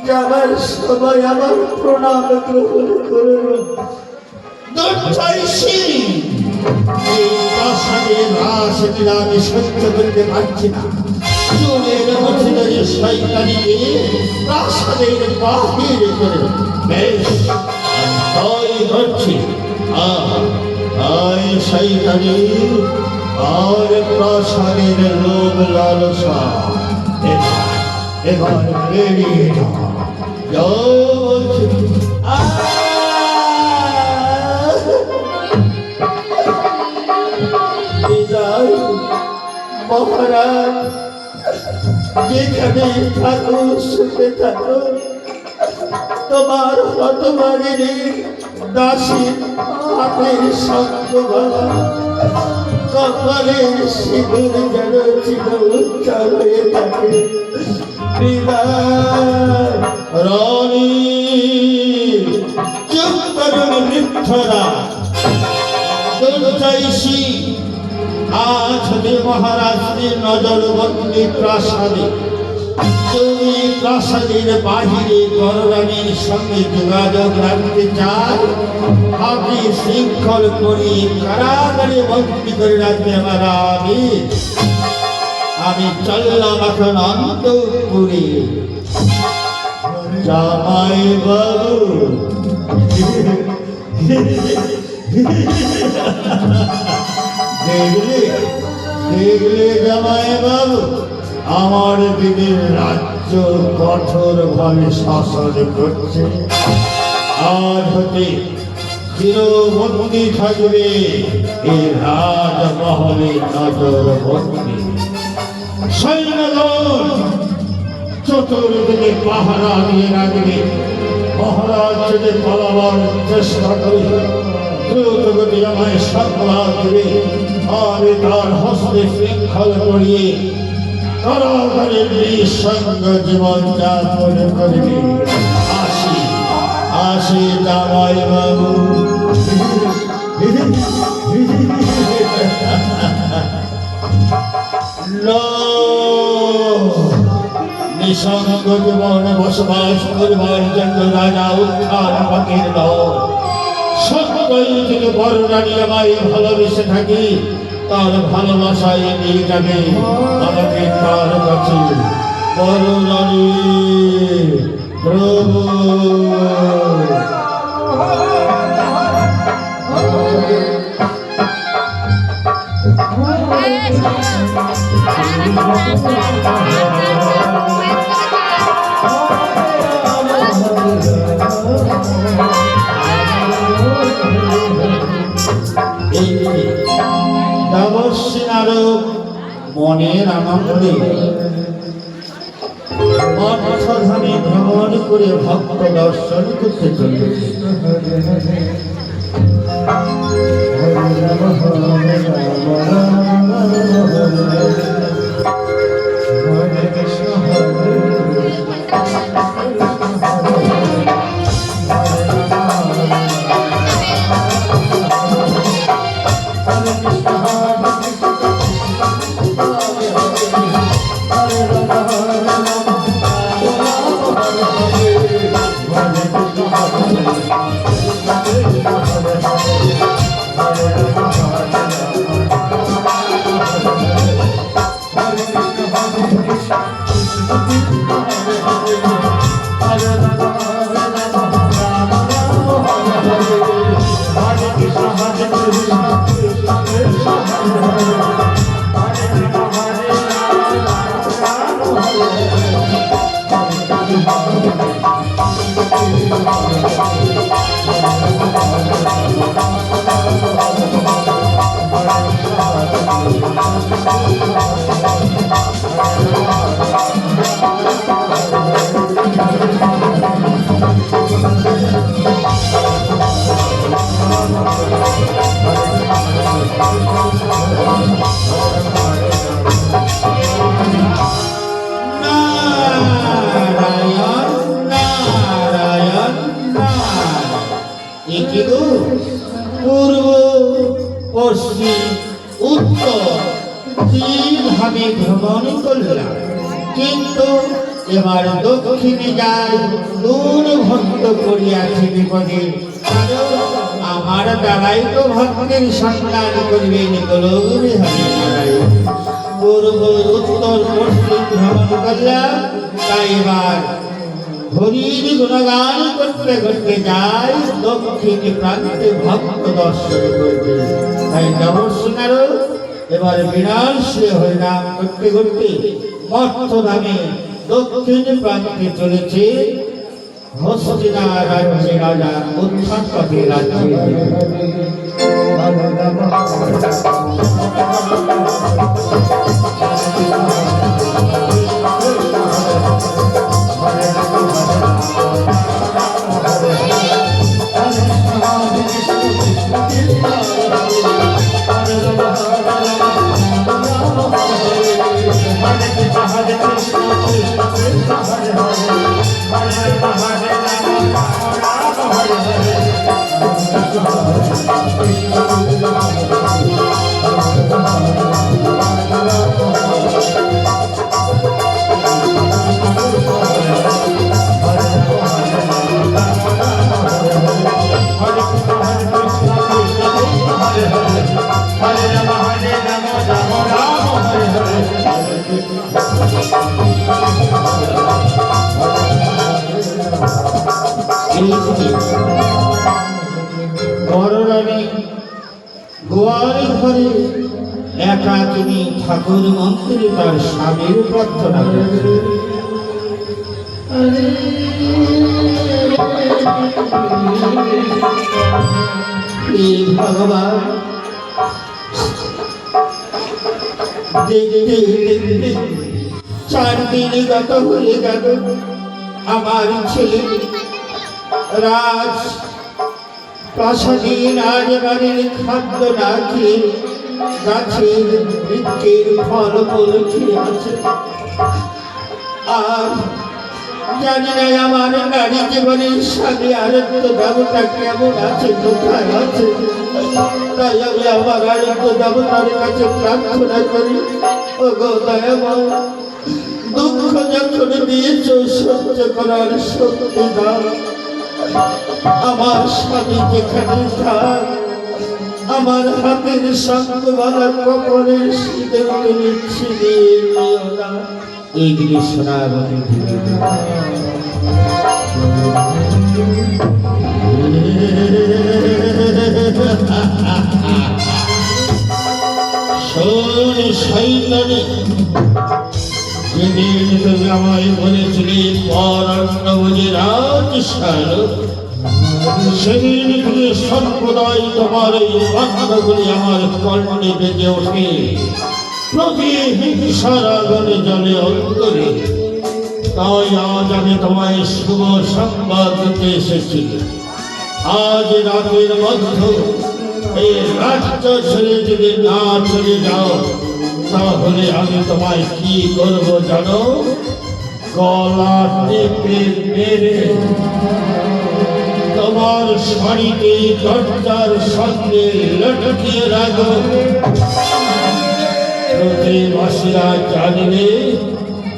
যাবার সময় আমার প্রণাম গ্রহণ করল। এই প্রাসাদের রাসলীলা আমি সহ্য করতে পারছি না। চোরের মধ্যে শয়তানিকে প্রাসাদের বাহির করে বেশ তাই করছি। আয় শয়তানি আর প্রাসাদের লোভ লালসা এবার বেরিয়ে যাও বলছি। মহারাজ, যেখানে থাকো সুখে থাকো। তোমার হতভাগিনী দাসীর হাতের সঙ্গ গলা কপালে সিঁদুর যেন চির উজ্জ্বল হয়ে থাকে। বিদায় রানী। চুপ করুন মিথ্যা। দুর্জয়সী আজ হতে মহারাজের নজরবন্দি প্রাসাদে। তুমি প্রাসাদের বাহিরে বড়রানীর সঙ্গে যোগাযোগ রাখতে চাই, আপনি শৃঙ্খল করে কারাগারে বন্দী করে রাখবে আমার আদেশ। আমি চললাম এখন অন্তঃপুরে। জামাই বাবু, দেখলে জামাই বাবু, আমার দিদির রাজ্য কঠোর ভাবে শাসন করছে। আজ হতে চিরবন্দি থাকবে এই রাজমহলে নজরবন্দি। সৈন্যদল চতুর্দিকে পাহারা দিয়ে রাখবে। মহারাজ যদি পালাবার চেষ্টা করে দ্রুতগতি আমায় সংবাদ দেবে। আমি তার হস্তে শৃঙ্খল করিয়ে কারাগারের নিঃসঙ্গ জীবন যাপন করবে। আসি জামাই বাবু। নিঃসঙ্গ জীবনে বসবাস করবার জন্য রাজা উত্থান পাখির দল। সত্যই যদি বড় রানী আমায় ভালোবেসে থাকি, তার ভালোবাসায় নিয়ে যাবে আমাকে তার কাছে। বড় রানী প্রভু। মনের আনন্দে অর্থধামে ভ্রমণ করে ভক্ত দর্শন করতে চলেছে। Hare Rama কি গো, পূর্ব পশ্চিম উত্তর তিনভাবে ভ্রমণ করলাম, কিন্তু এবার দক্ষিণে যাই কোন ভক্ত করিয়াছে বিপদে, আমার দ্বারাই তো ভক্তের সন্ধান করিবেন গৌরী হরি নারায়ণ। পূর্ব উত্তর পশ্চিম ভ্রমণ করলাম, তাই এবার হরির গুণগান করতে করতে যাই দক্ষিণ প্রান্তে ভক্ত দর্শন করতে। তাই নবসিংহার এবার বিনাশে হরিনাম করতে করতে মর্তধামে দক্ষিণ প্রান্তে চলেছে হস্তিনা রাজ্যে রাজা উত্থানপতি রাজ্যে। বড়রানী গোয়াল ঘরে একা তিনি ঠাকুর মন্দিরে তার স্বামীর প্রার্থনা করেছেন। ভগবান দেখতে দেখতে 4 দিন গত হয়ে গেল, আমার ছেলে রাজ প্রাসাদে রাজবাড়ির খাদ্য না খেয়ে গাছের বৃক্ষের ফল ফল খেয়ে আছে। আর জানি না আমার নারী জীবনের সাথে আরত্য দেবতা কেমন আছে, কোথায় আছে। তাই আমি আমার আরত্য দেবতার কাছে প্রার্থনা করি, ও গো দয়াময়, দুঃখ যখন দিয়েছ সহ্য করার শক্তি দাও। আমার স্বামী যেখানে থাক, আমার হাতের সঙ্গবালা কপালের শীতের নিচ্ছে দিয়ে নিও না। এইগুলি শোনার শোন শৈতানি, যেদিন তুমি আমায় বলেছিলে পরান্নবজে রাজশাল, সেদিন থেকে সম্প্রদায় তোমার এই বাক্যগুলি আমার কর্ণে বেজে ওঠে, প্রতি হিংসার আগুনে জলে অন্তরে। তাই আজ আমি তোমায় শুভ সংবাদ দিতে এসেছি। আজ রাতের মধ্যে এই রাজ্য ছেড়ে যদি না চলে যাও, তাহলে আমি তোমায় কি করব জানো? গলা টিপে মেরে তোমার শাড়িতে দরজার সঙ্গে লটকিয়ে রাখো। প্রতিবাসীরা জানবে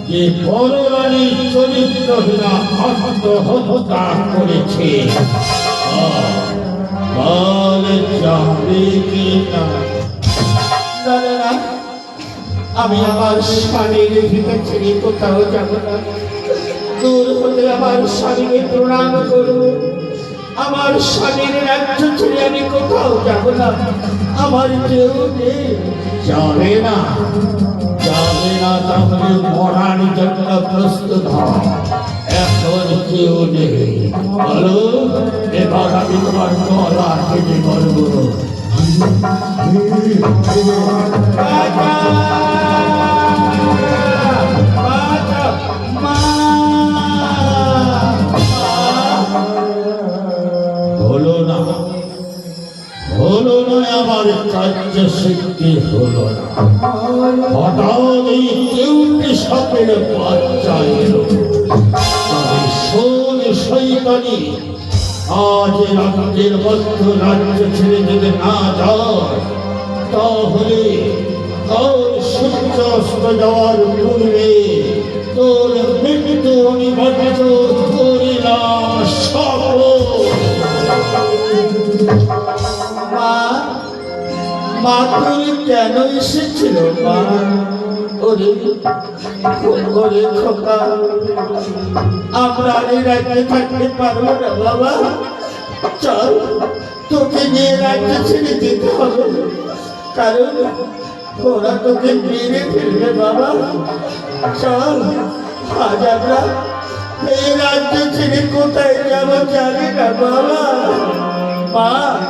যে বড়রানী চরিত্রহীনা আত্মহত্যা করেছে। যাবে কি না? আমি আমার স্বামীর ভিতর ছেড়ে কোথাও যাব না। দূর হতে আমার স্বামীকে প্রণাম করব। আমার স্বামীর রাজ্য ছেড়ে আমি কোথাও যাব না। আমার কেউ নেই। যাবে না, যাবে না, তাহলে মরার জন্য প্রস্তুত হও। এখন কেউ নেই, বলো এবার আমি তোমার গলা কেটে করবো। হলো না, হলো না, আমার কার্য সিদ্ধি হলো না। হঠাৎ এই কেউটি সাপের বাচ্চা এলো। শোন শৈতানি, আজ এই রাজ্যের মধ্য রাজ্য ছেড়ে যদি না যায় তাহলে তোর সূর্য অস্ত যাওয়ার পূর্বে তোর মৃত্যু অনিবার্য করিলাম শপথ। মা, মা তুমি কেন এসেছিল মা? ওরে ওরে খোকা, আমরা এই রাজ্যে থাকতে পারবো না বাবা। চল, তোকে নিয়ে রাজ্য ছেড়ে যেতে হবে, কারণ ওরা তোকে মেরে ফেলবে বাবা। চল, আজ আমরা এই রাজ্য ছেড়ে কোথায় যাবো জানি না বাবা। মা।